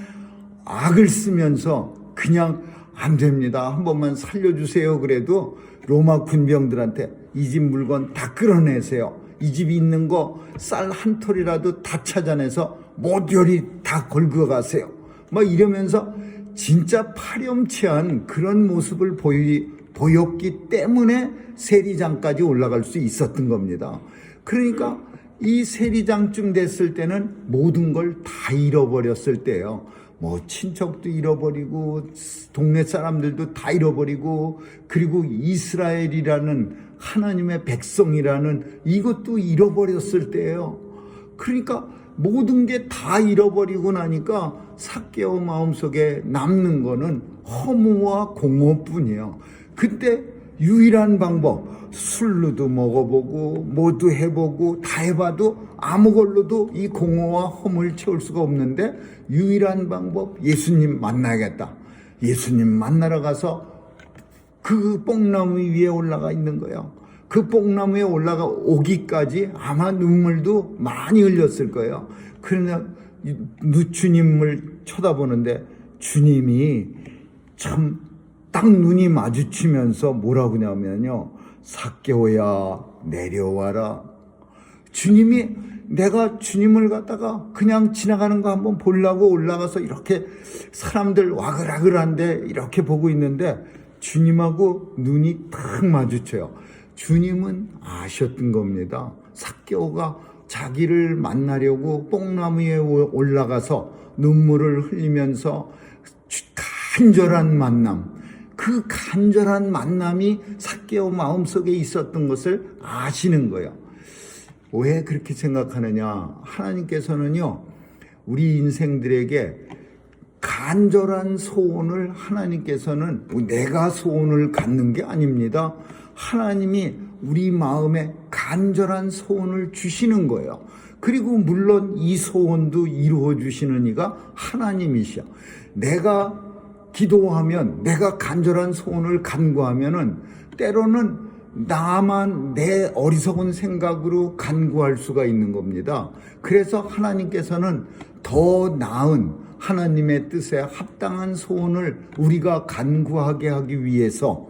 악을 쓰면서 그냥 안 됩니다, 한 번만 살려주세요 그래도 로마 군병들한테 이 집 물건 다 끌어내세요, 이 집에 있는 거 쌀 한 톨이라도 다 찾아내서 모조리 다 걸고 가세요, 뭐 이러면서 진짜 파렴치한 그런 모습을 보였기 때문에 세리장까지 올라갈 수 있었던 겁니다. 그러니까 이 세리장쯤 됐을 때는 모든 걸 다 잃어버렸을 때예요. 뭐 친척도 잃어버리고 동네 사람들도 다 잃어버리고 그리고 이스라엘이라는 하나님의 백성이라는 이것도 잃어버렸을 때예요. 그러니까 모든 게 다 잃어버리고 나니까 삭개오 마음속에 남는 거는 허무와 공허뿐이에요. 그때 유일한 방법, 술로도 먹어보고 뭐도 해보고 다 해봐도 아무걸로도 이 공허와 허무를 채울 수가 없는데 유일한 방법, 예수님 만나야겠다. 예수님 만나러 가서 그 뽕나무 위에 올라가 있는 거예요. 그 뽕나무에 올라가 오기까지 아마 눈물도 많이 흘렸을 거예요. 그러나 주님을 쳐다보는데 주님이 참 딱 눈이 마주치면서 뭐라고 하냐면요, 삭개오야 내려와라. 주님이, 내가 주님을 갖다가 그냥 지나가는 거 한번 보려고 올라가서 이렇게 사람들 와글와글한데 이렇게 보고 있는데 주님하고 눈이 딱 마주쳐요. 주님은 아셨던 겁니다. 삭개오가 자기를 만나려고 뽕나무에 올라가서 눈물을 흘리면서 간절한 만남, 그 간절한 만남이 삭개오 마음속에 있었던 것을 아시는 거예요. 왜 그렇게 생각하느냐? 하나님께서는요 우리 인생들에게 간절한 소원을, 하나님께서는 내가 소원을 갖는 게 아닙니다. 하나님이 우리 마음에 간절한 소원을 주시는 거예요. 그리고 물론 이 소원도 이루어 주시는 이가 하나님이시여. 내가 기도하면, 내가 간절한 소원을 간구하면은 때로는 나만 내 어리석은 생각으로 간구할 수가 있는 겁니다. 그래서 하나님께서는 더 나은 하나님의 뜻에 합당한 소원을 우리가 간구하게 하기 위해서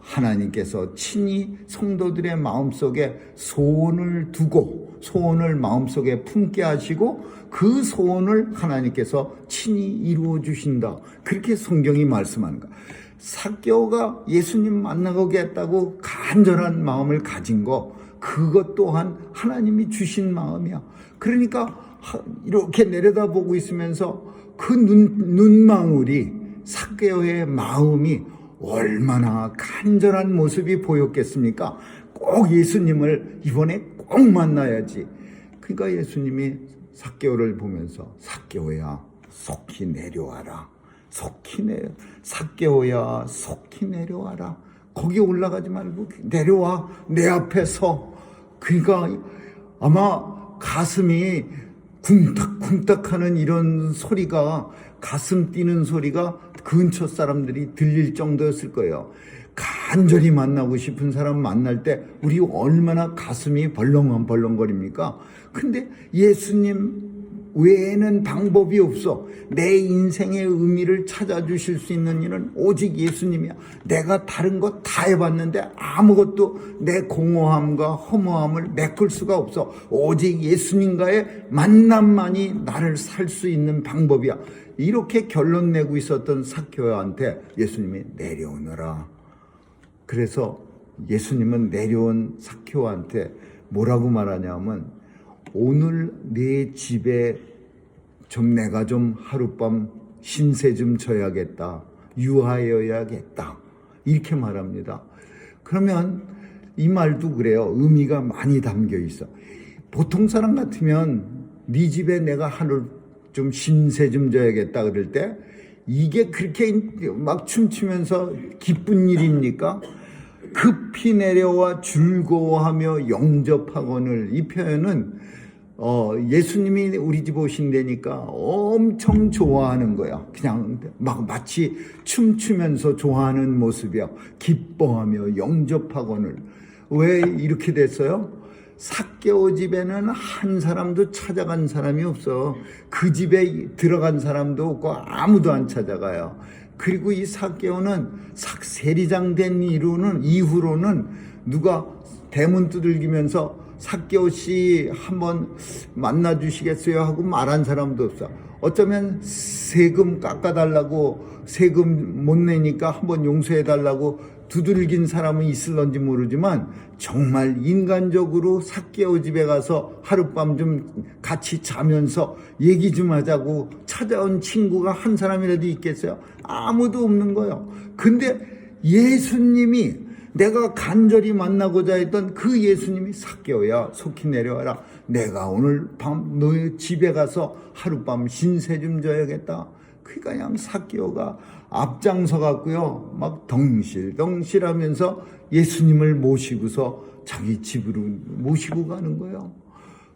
하나님께서 친히 성도들의 마음속에 소원을 두고 소원을 마음속에 품게 하시고 그 소원을 하나님께서 친히 이루어 주신다. 그렇게 성경이 말씀하는 거야. 삭개오가 예수님 만나고겠다고 간절한 마음을 가진 거, 그것 또한 하나님이 주신 마음이야. 그러니까 이렇게 내려다보고 있으면서 그 눈망울이, 삭개오의 마음이 얼마나 간절한 모습이 보였겠습니까? 꼭 예수님을 이번에 꼭 만나야지. 그러니까 예수님이 삭개오를 보면서 삭개오야 속히 내려와라. 속히 삭개오야 속히 내려와라. 거기 올라가지 말고 내려와, 내 앞에 서. 그러니까 아마 가슴이 쿵딱쿵딱하는 이런 소리가, 가슴 뛰는 소리가 근처 사람들이 들릴 정도였을 거예요. 간절히 만나고 싶은 사람 만날 때 우리 얼마나 가슴이 벌렁벌렁거립니까? 근데 예수님 외에는 방법이 없어. 내 인생의 의미를 찾아주실 수 있는 일은 오직 예수님이야. 내가 다른 거 다 해봤는데 아무것도 내 공허함과 허무함을 메꿀 수가 없어. 오직 예수님과의 만남만이 나를 살 수 있는 방법이야. 이렇게 결론 내고 있었던 삭개오한테 예수님이 내려오너라. 그래서 예수님은 내려온 삭개오한테 뭐라고 말하냐면, 오늘 내 집에 내가 좀 하룻밤 신세 좀 져야겠다. 유하여야겠다. 이렇게 말합니다. 그러면 이 말도 그래요. 의미가 많이 담겨 있어. 보통 사람 같으면 네 집에 내가 하루 좀 신세 좀 져야겠다 그럴 때 이게 그렇게 막 춤추면서 기쁜 일입니까? 급히 내려와 즐거워하며 영접하거늘, 이 표현은 예수님이 우리 집 오신다니까 엄청 좋아하는 거야. 그냥 막 마치 춤추면서 좋아하는 모습이야. 기뻐하며 영접하거늘. 왜 이렇게 됐어요? 삭개오 집에는 한 사람도 찾아간 사람이 없어. 그 집에 들어간 사람도 없고 아무도 안 찾아가요. 그리고 이 삭개오는 세리장 된 이후로는 누가 대문 두들기면서 삭개오 씨 한번 만나 주시겠어요 하고 말한 사람도 없어. 어쩌면 세금 깎아달라고, 세금 못 내니까 한번 용서해달라고 두들긴 사람은 있을런지 모르지만 정말 인간적으로 삭개오 집에 가서 하룻밤 좀 같이 자면서 얘기 좀 하자고 찾아온 친구가 한 사람이라도 있겠어요? 아무도 없는 거예요. 근데 예수님이, 내가 간절히 만나고자 했던 그 예수님이 삭개오야, 속히 내려와라. 내가 오늘 밤 너희 집에 가서 하룻밤 신세 좀 져야겠다. 그냥 삭개오가 앞장서 갖고요, 막 덩실덩실 하면서 예수님을 모시고서 자기 집으로 모시고 가는 거예요.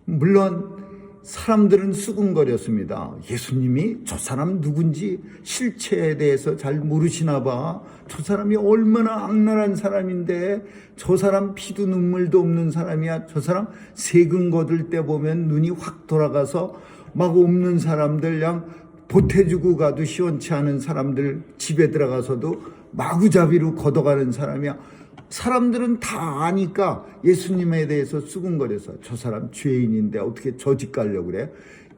물론 사람들은 수군거렸습니다. 예수님이 저 사람 누군지 실체에 대해서 잘 모르시나 봐. 저 사람이 얼마나 악랄한 사람인데, 저 사람 피도 눈물도 없는 사람이야. 저 사람 세금 거둘 때 보면 눈이 확 돌아가서 막 없는 사람들, 그냥 보태주고 가도 시원치 않은 사람들 집에 들어가서도 마구잡이로 걷어가는 사람이야. 사람들은 다 아니까 예수님에 대해서 수군거려서 저 사람 죄인인데 어떻게 저 집 가려고 그래?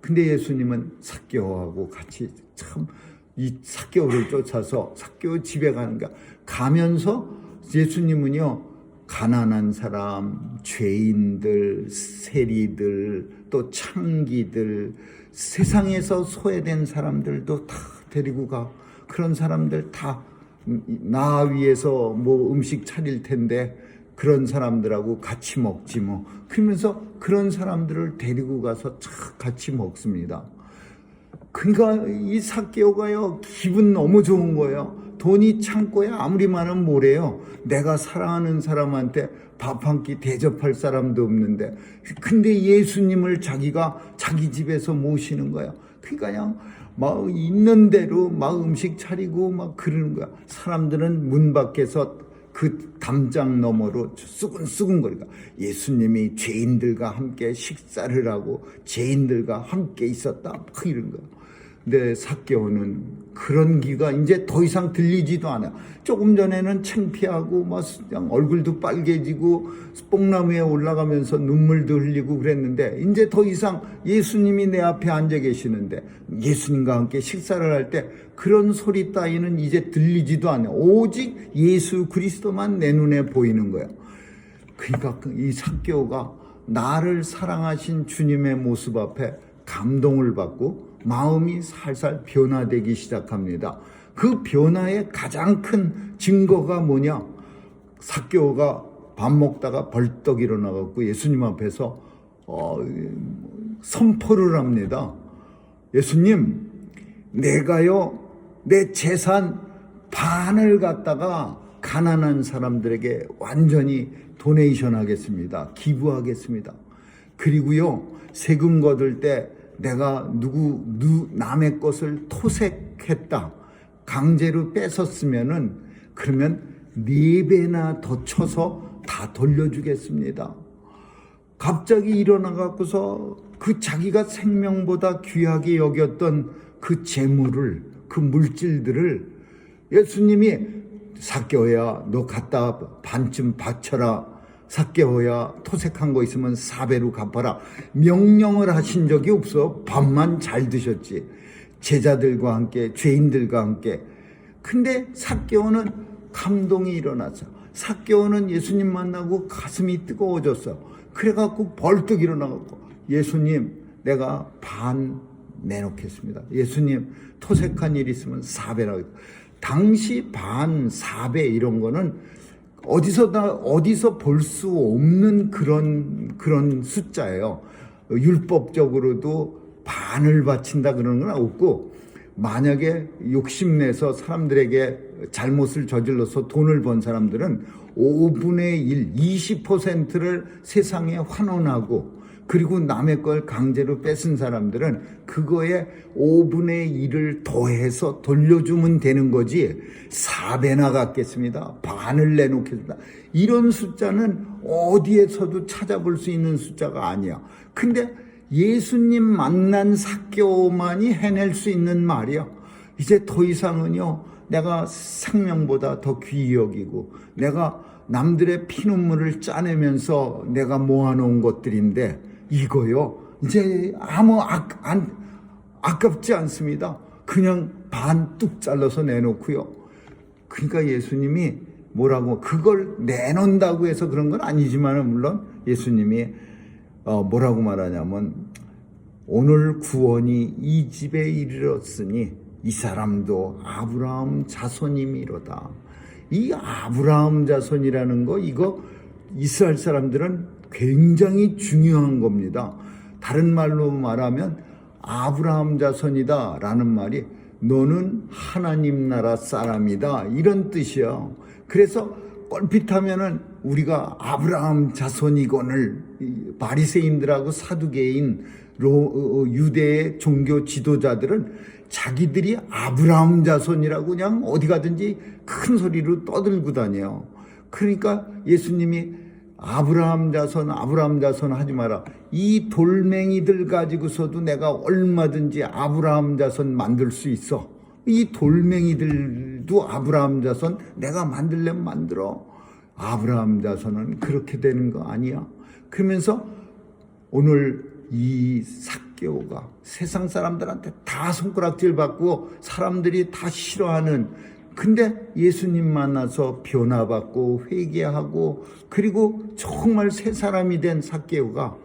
근데 예수님은 삭개오하고 같이 참 이 삭개오를 쫓아서 삭개오 집에 가는 거야. 가면서 예수님은요, 가난한 사람, 죄인들, 세리들, 또 창기들, 세상에서 소외된 사람들도 다 데리고 가. 그런 사람들 다 나 위해서 뭐 음식 차릴 텐데 그런 사람들하고 같이 먹지 뭐. 그러면서 그런 사람들을 데리고 가서 같이 먹습니다. 그러니까 이 삭개오가요, 기분 너무 좋은 거예요. 돈이 창고에 아무리 많으면 뭐래요. 내가 사랑하는 사람한테 밥 한 끼 대접할 사람도 없는데, 근데 예수님을 자기가 자기 집에서 모시는 거야. 그러니까 그냥 막 있는 대로 막 음식 차리고 막 그러는 거야. 사람들은 문 밖에서 그 담장 너머로 수근수근거리가, 예수님이 죄인들과 함께 식사를 하고 죄인들과 함께 있었다, 막 이런 거야. 근데 삭개오는 그런 기가 이제 더 이상 들리지도 않아. 조금 전에는 창피하고 막 그냥 얼굴도 빨개지고 뽕나무에 올라가면서 눈물도 흘리고 그랬는데, 이제 더 이상 예수님이 내 앞에 앉아 계시는데 예수님과 함께 식사를 할 때 그런 소리 따위는 이제 들리지도 않아. 오직 예수 그리스도만 내 눈에 보이는 거야. 그러니까 이 삭개오가 나를 사랑하신 주님의 모습 앞에 감동을 받고 마음이 살살 변화되기 시작합니다. 그 변화의 가장 큰 증거가 뭐냐? 삭개오가 밥 먹다가 벌떡 일어나갖고 예수님 앞에서 선포를 합니다. 예수님, 내가요, 내 재산 반을 갖다가 가난한 사람들에게 완전히 도네이션 하겠습니다. 기부하겠습니다. 그리고요, 세금 거둘 때 내가 남의 것을 토색했다, 강제로 뺏었으면은 그러면 4배나 더 쳐서 다 돌려주겠습니다. 갑자기 일어나 갖고서 그 자기가 생명보다 귀하게 여겼던 그 재물을, 그 물질들을 예수님이 삭개오야 너 갖다 반쯤 바쳐라. 삭개오야 토색한 거 있으면 4배로 갚아라. 명령을 하신 적이 없어. 밥만 잘 드셨지. 제자들과 함께, 죄인들과 함께. 근데 삭개오는 감동이 일어나서 삭개오는 예수님 만나고 가슴이 뜨거워졌어. 그래갖고 벌떡 일어나갖고 예수님 내가 반 내놓겠습니다. 예수님 토색한 일 있으면 4배라고. 당시 반 4배 이런 거는 어디서 볼 수 없는 그런 숫자예요. 율법적으로도 반을 바친다 그러는 건 없고, 만약에 욕심내서 사람들에게 잘못을 저질러서 돈을 번 사람들은 5분의 1, 20%를 세상에 환원하고, 그리고 남의 걸 강제로 뺏은 사람들은 그거에 5분의 1을 더해서 돌려주면 되는 거지 4배나 갚겠습니다. 반을 내놓겠습니다. 이런 숫자는 어디에서도 찾아볼 수 있는 숫자가 아니야. 근데 예수님 만난 삭개오만이 해낼 수 있는 말이야. 이제 더 이상은요, 내가 생명보다 더 귀히 여기고 내가 남들의 피눈물을 짜내면서 내가 모아놓은 것들인데 이거요 이제 아무 아깝지 않습니다. 그냥 반 뚝 잘라서 내놓고요. 그러니까 예수님이 뭐라고, 그걸 내놓는다고 해서 그런 건 아니지만 물론 예수님이 뭐라고 말하냐면, 오늘 구원이 이 집에 이르렀으니 이 사람도 아브라함 자손이미로다. 이 아브라함 자손이라는 거, 이거 이스라엘 사람들은 굉장히 중요한 겁니다. 다른 말로 말하면 아브라함 자손이다 라는 말이 너는 하나님 나라 사람이다 이런 뜻이야. 그래서 껄핏하면은 우리가 아브라함 자손이건을 바리새인들하고 사두개인 유대의 종교 지도자들은 자기들이 아브라함 자손이라고 그냥 어디 가든지 큰 소리로 떠들고 다녀요. 그러니까 예수님이 아브라함 자손 하지 마라. 이 돌멩이들 가지고서도 내가 얼마든지 아브라함 자손 만들 수 있어. 이 돌멩이들도 아브라함 자손 내가 만들려면 만들어. 아브라함 자손은 그렇게 되는 거 아니야. 그러면서 오늘 이 삭개오가 세상 사람들한테 다 손가락질 받고 사람들이 다 싫어하는, 근데 예수님 만나서 변화받고 회개하고 그리고 정말 새 사람이 된 삭개오가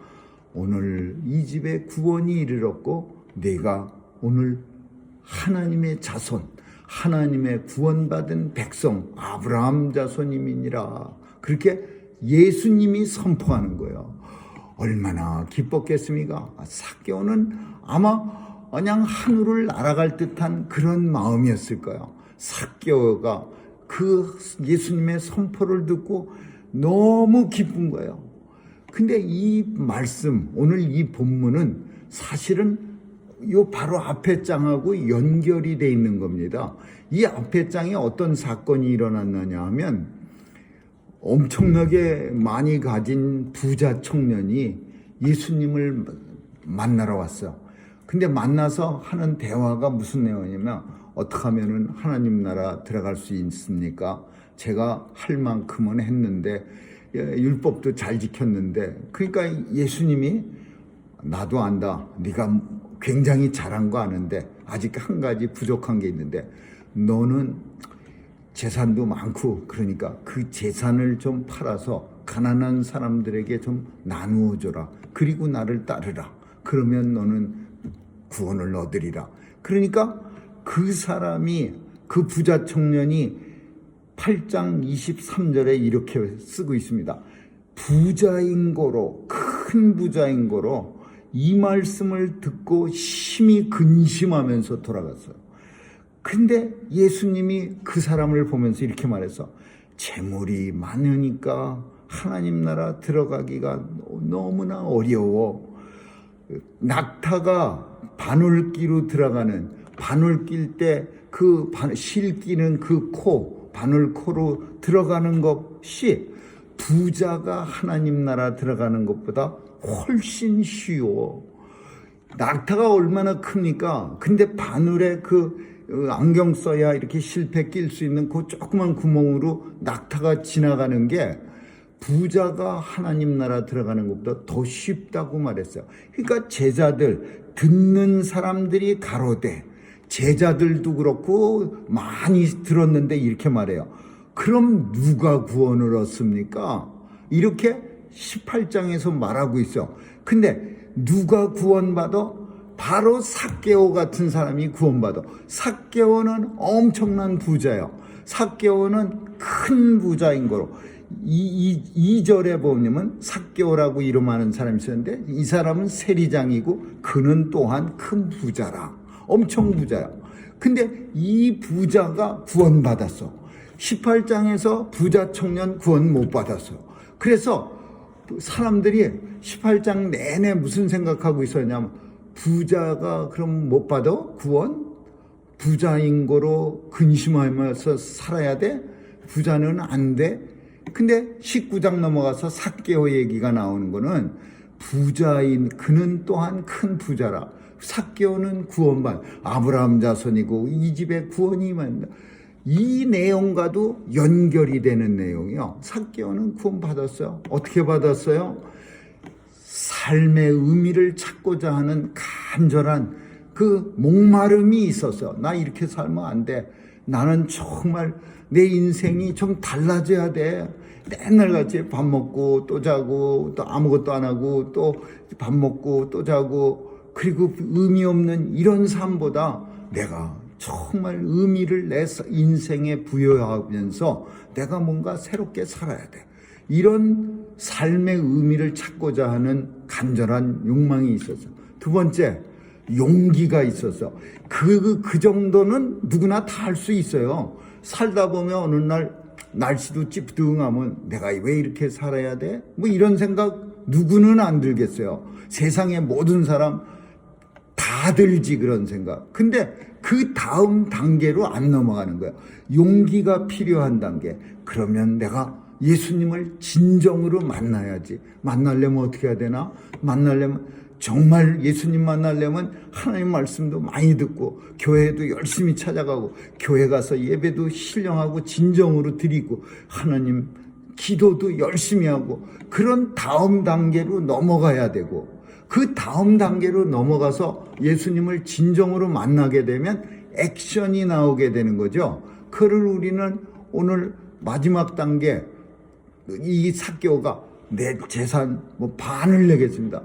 오늘 이 집에 구원이 이르렀고 내가 오늘 하나님의 자손, 하나님의 구원받은 백성 아브라함 자손임이니라. 그렇게 예수님이 선포하는 거예요. 얼마나 기뻤겠습니까? 삭개오는 아마 그냥 하늘을 날아갈 듯한 그런 마음이었을 거예요. 삭개오가 그 예수님의 선포를 듣고 너무 기쁜 거예요. 근데 이 말씀, 오늘 이 본문은 사실은 요 바로 앞에 장하고 연결이 돼 있는 겁니다. 이 앞에 장에 어떤 사건이 일어났느냐 하면, 엄청나게 많이 가진 부자 청년이 예수님을 만나러 왔어요. 근데 만나서 하는 대화가 무슨 내용이냐면, 어떻게 하면은 하나님 나라 들어갈 수 있습니까? 제가 할 만큼은 했는데 율법도 잘 지켰는데. 그러니까 예수님이 나도 안다. 네가 굉장히 잘한 거 아는데 아직 한 가지 부족한 게 있는데, 너는 재산도 많고 그러니까 그 재산을 좀 팔아서 가난한 사람들에게 좀 나누어 줘라. 그리고 나를 따르라. 그러면 너는 구원을 얻으리라. 그러니까 그 사람이, 그 부자 청년이 8장 23절에 이렇게 쓰고 있습니다. 부자인 거로, 큰 부자인 거로 이 말씀을 듣고 심히 근심하면서 돌아갔어요. 근데 예수님이 그 사람을 보면서 이렇게 말했어. 재물이 많으니까 하나님 나라 들어가기가 너무나 어려워. 낙타가 바늘기로 들어가는, 바늘 낄 때 그 실 끼는 그 코, 바늘코로 들어가는 것이 부자가 하나님 나라 들어가는 것보다 훨씬 쉬워. 낙타가 얼마나 큽니까? 근데 바늘에 안경 써야 이렇게 실패 낄 수 있는 그 조그만 구멍으로 낙타가 지나가는 게 부자가 하나님 나라 들어가는 것보다 더 쉽다고 말했어요. 그러니까 제자들, 듣는 사람들이 가로되, 제자들도 그렇고 많이 들었는데 이렇게 말해요. 그럼 누가 구원을 얻습니까? 이렇게 18장에서 말하고 있어. 근데 누가 구원받아? 바로 삭개오 같은 사람이 구원받아. 삭개오는 엄청난 부자예요. 삭개오는 큰 부자인 거로. 2절에 보면 삭개오라고 이름하는 사람이 있었는데 이 사람은 세리장이고 그는 또한 큰 부자라. 엄청 부자야. 근데 이 부자가 구원받았어. 18장에서 부자 청년 구원 못 받았어. 그래서 사람들이 18장 내내 무슨 생각하고 있었냐면 부자가 그럼 못 받아? 구원? 부자인 거로 근심하면서 살아야 돼? 부자는 안 돼? 근데 19장 넘어가서 삭개오 얘기가 나오는 거는 부자인 그는 또한 큰 부자라. 삭개오는 구원받 아브라함 자손이고 이 집에 구원이 임한다. 이 내용과도 연결이 되는 내용이요. 삭개오는 구원받았어요. 어떻게 받았어요? 삶의 의미를 찾고자 하는 간절한 그 목마름이 있었어. 나 이렇게 살면 안 돼. 나는 정말 내 인생이 좀 달라져야 돼. 맨날 같이 밥 먹고 또 자고 또 아무것도 안 하고 또 밥 먹고 또 자고 그리고 의미 없는 이런 삶보다 내가 정말 의미를 내 인생에 부여하면서 내가 뭔가 새롭게 살아야 돼. 이런 삶의 의미를 찾고자 하는 간절한 욕망이 있었어. 두 번째, 용기가 있었어. 그 정도는 누구나 다 할 수 있어요. 살다 보면 어느 날 날씨도 찌뿌둥하면 내가 왜 이렇게 살아야 돼? 뭐 이런 생각 누구는 안 들겠어요. 세상의 모든 사람 다 들지 그런 생각. 근데 그 다음 단계로 안 넘어가는 거야. 용기가 필요한 단계. 그러면 내가 예수님을 진정으로 만나야지. 만나려면 어떻게 해야 되나? 정말 예수님 만나려면 하나님 말씀도 많이 듣고 교회도 열심히 찾아가고 교회 가서 예배도 신령하고 진정으로 드리고 하나님 기도도 열심히 하고 그런 다음 단계로 넘어가야 되고 그 다음 단계로 넘어가서 예수님을 진정으로 만나게 되면 액션이 나오게 되는 거죠. 그를 우리는 오늘 마지막 단계 이 삭개오가 내 재산 반을 내겠습니다.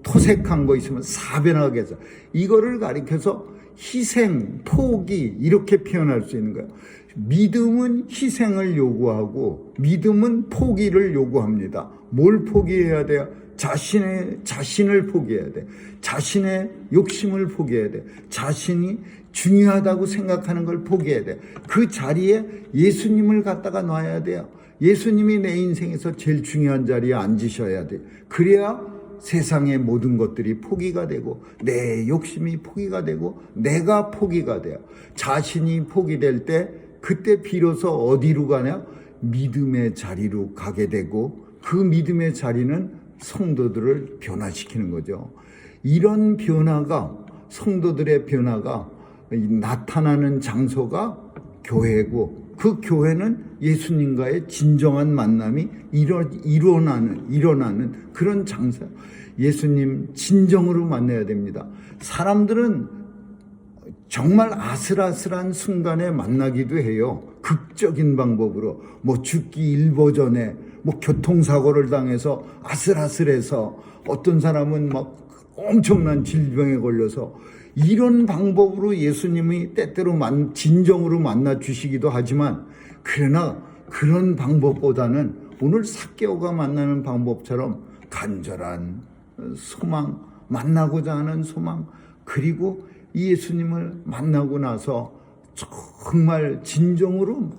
토색한 거 있으면 4배나겠어. 이거를 가리켜서 희생, 포기 이렇게 표현할 수 있는 거예요. 믿음은 희생을 요구하고 믿음은 포기를 요구합니다. 뭘 포기해야 돼요? 자신을 포기해야 돼. 자신의 욕심을 포기해야 돼. 자신이 중요하다고 생각하는 걸 포기해야 돼. 그 자리에 예수님을 갖다가 놔야 돼요. 예수님이 내 인생에서 제일 중요한 자리에 앉으셔야 돼. 그래야 세상의 모든 것들이 포기가 되고 내 욕심이 포기가 되고 내가 포기가 돼요. 자신이 포기될 때 그때 비로소 어디로 가냐? 믿음의 자리로 가게 되고 그 믿음의 자리는 성도들을 변화시키는 거죠. 이런 변화가 성도들의 변화가 나타나는 장소가 교회고 그 교회는 예수님과의 진정한 만남이 일어나는 그런 장소. 예수님 진정으로 만나야 됩니다. 사람들은 정말 아슬아슬한 순간에 만나기도 해요. 극적인 방법으로 죽기 일보 전에 교통사고를 당해서 아슬아슬해서 어떤 사람은 엄청난 질병에 걸려서 이런 방법으로 예수님이 때때로 진정으로 만나 주시기도 하지만 그러나 그런 방법보다는 오늘 삭개오가 만나는 방법처럼 간절한 소망, 만나고자 하는 소망, 그리고 예수님을 만나고 나서 정말 진정으로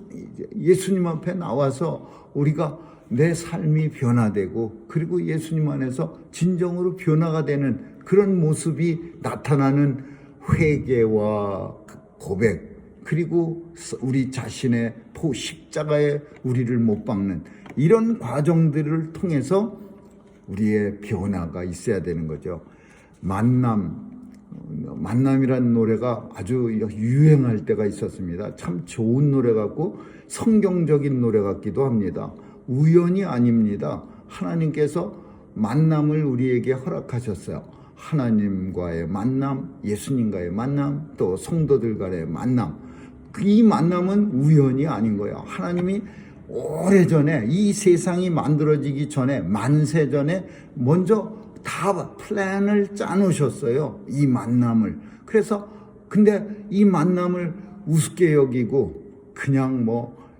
예수님 앞에 나와서 우리가 내 삶이 변화되고 그리고 예수님 안에서 진정으로 변화가 되는 그런 모습이 나타나는 회개와 고백, 그리고 우리 자신의 십자가에 우리를 못 박는 이런 과정들을 통해서 우리의 변화가 있어야 되는 거죠. 만남이라는 노래가 아주 유행할 때가 있었습니다. 참 좋은 노래 같고 성경적인 노래 같기도 합니다. 우연이 아닙니다. 하나님께서 만남을 우리에게 허락하셨어요. 하나님과의 만남, 예수님과의 만남, 또 성도들과의 만남. 이 만남은 우연이 아닌 거예요. 하나님이 오래전에, 이 세상이 만들어지기 전에, 만세 전에 먼저 다 플랜을 짜놓으셨어요. 이 만남을. 그래서 근데 이 만남을 우습게 여기고 그냥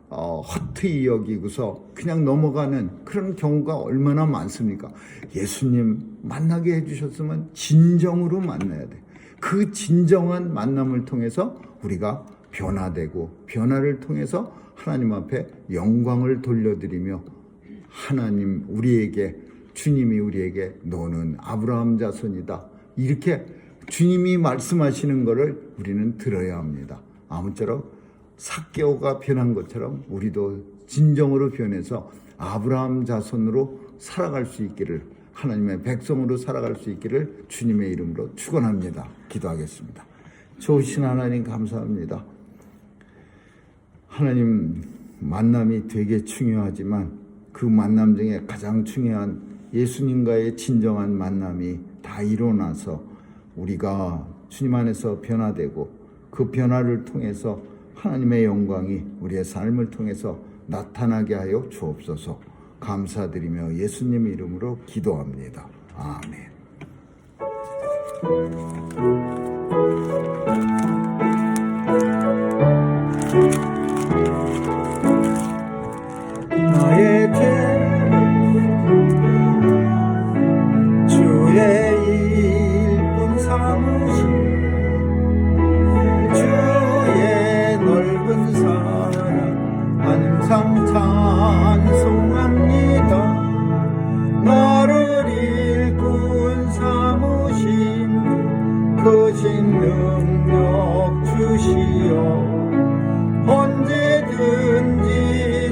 헛되이 여기고서 그냥 넘어가는 그런 경우가 얼마나 많습니까? 예수님 만나게 해주셨으면 진정으로 만나야 돼. 그 진정한 만남을 통해서 우리가 변화되고, 변화를 통해서 하나님 앞에 영광을 돌려드리며, 주님이 우리에게 너는 아브라함 자손이다, 이렇게 주님이 말씀하시는 것을 우리는 들어야 합니다. 아무쪼록 삭개오가 변한 것처럼 우리도 진정으로 변해서 아브라함 자손으로 살아갈 수 있기를, 하나님의 백성으로 살아갈 수 있기를 주님의 이름으로 축원합니다. 기도하겠습니다. 좋으신 하나님 감사합니다. 하나님 만남이 되게 중요하지만 그 만남 중에 가장 중요한 예수님과의 진정한 만남이 다 일어나서 우리가 주님 안에서 변화되고, 그 변화를 통해서 하나님의 영광이 우리의 삶을 통해서 나타나게 하여 주옵소서. 감사드리며 예수님 이름으로 기도합니다. 아멘. 나의 죄 주의 일꾼 삼으심, 주의 넓은 사랑 항상 찬송합니다. 나를 일꾼 삼으신 크신 능력 주시어 언제든지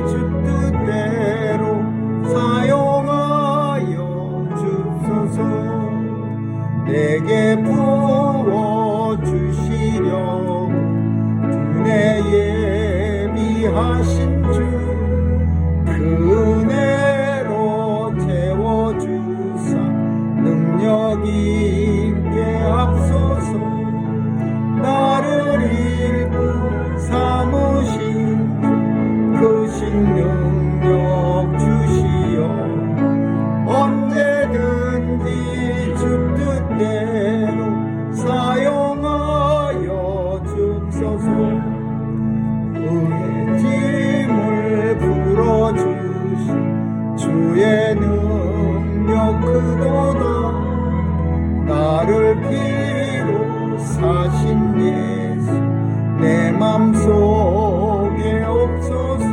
주 뜻대로 사용하여 주소서. 내게 부어주시려 내 예비하신 주 그 은혜로 채워주사 능력 있게 앞서서 나를 일꾼 삼으신 크신 능력 주시어 언제든지 주 뜻대로 사용하여 주소서. 의의 짐을 풀어주신 주의 능력 크도다. 나를 피로 사신 예수 내 맘속에 없소서.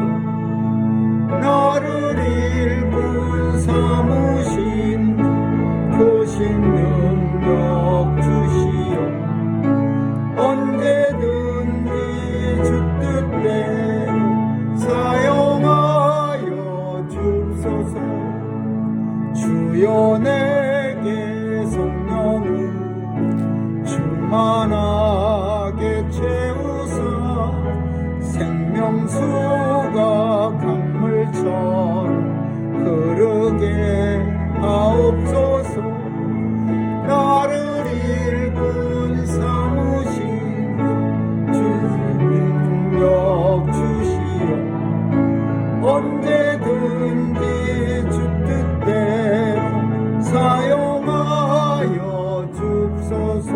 나를 일꾼 삼으신 크신 능력 주시어 언제든지 주 뜻대로 사용하여 주소서. 주여 내게 성령을 충만하게 채우사 생명수가 강물처럼 흐르게 하옵소서. 나를 일꾼 삼으신 주 능력 주시어 언제든지 주 뜻대로 사용하여 주소서.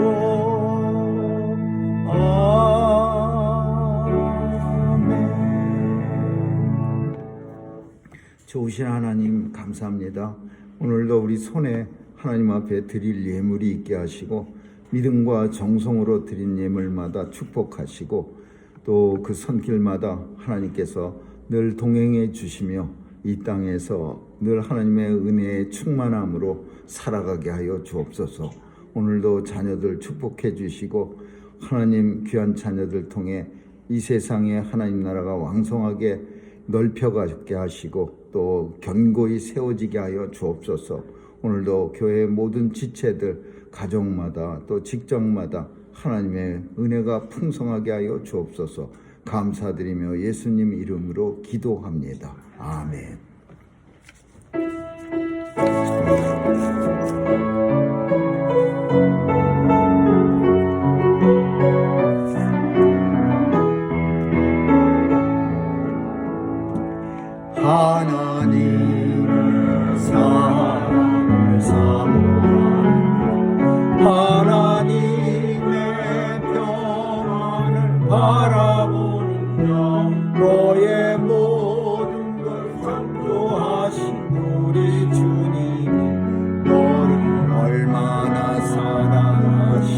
좋으신 하나님 감사합니다. 오늘도 우리 손에 하나님 앞에 드릴 예물이 있게 하시고 믿음과 정성으로 드린 예물마다 축복하시고 또 그 손길마다 하나님께서 늘 동행해 주시며 이 땅에서 늘 하나님의 은혜의 충만함으로 살아가게 하여 주옵소서. 오늘도 자녀들 축복해 주시고 하나님 귀한 자녀들 통해 이 세상에 하나님 나라가 왕성하게 넓혀가게 하시고 또 견고히 세워지게 하여 주옵소서. 오늘도 교회 모든 지체들, 가정마다 또 직장마다 하나님의 은혜가 풍성하게 하여 주옵소서. 감사드리며 예수님 이름으로 기도합니다. 아멘. 하나님의 사랑을 사모하는 하나님의 평안을 바라보는 자, 너의 모든 걸 창조하신 우리 주님이 너를 얼마나 사랑하시는지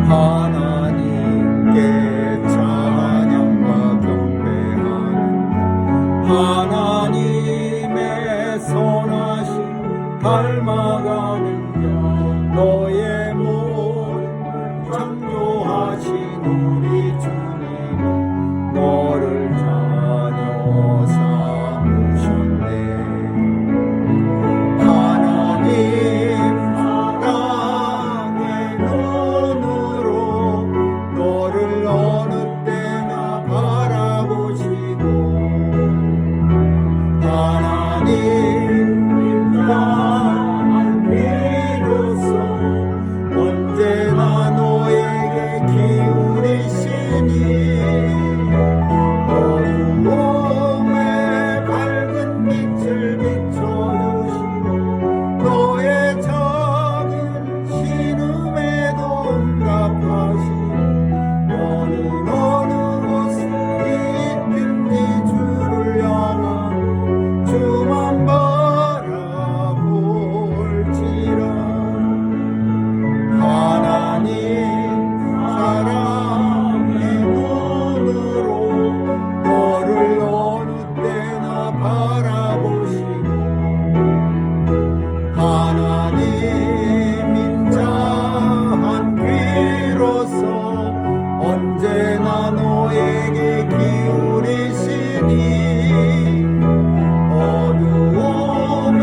하나님께 찬양과 경배하는 하나님의 선하심 닮아가는 자, 너의 모든 창조하신 우리 주님이 너를 자녀 삼으셨네. 하나님 사랑의 눈으로 너를 어느 때나 바라보시고 하나님 인자한 비로소 언제나 너에게 기울이시니 어두움에 밝은 빛을 비춰주시고 너의 작은 신음에도 응답하시니 너는 어느 곳에 있든지 주를 향하고 주만 바라볼지라. 하나님 사랑의 눈으로 너를 어느 때나 바라보시고 하나님 인자한 귀로서 언제나 너에게 기울이시니 어두움에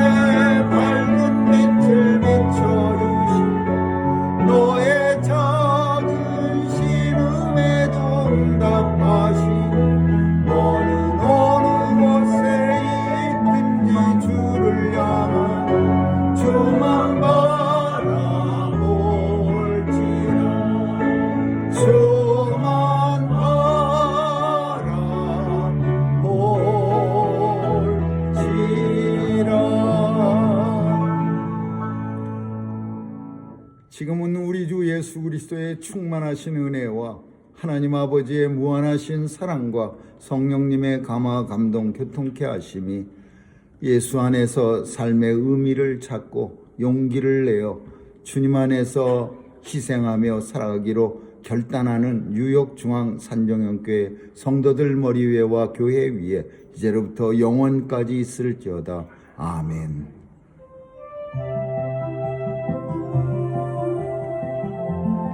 밝은 빛을 비춰주시고 너의 작은 신음에도 응답하시고 너는 어느 곳에 있든지 주를 향한 주만 바라볼지라. 주만 바라볼지라. 지금은 우리 주 예수 그리스도의 충만하신 은혜와 하나님 아버지의 무한하신 사랑과 성령님의 감화 감동 교통케 하심이 예수 안에서 삶의 의미를 찾고 용기를 내어 주님 안에서 희생하며 살아가기로 결단하는 뉴욕 중앙 산정형교회 성도들 머리 위에와 교회 위에 이제로부터 영원까지 있을지어다. 아멘.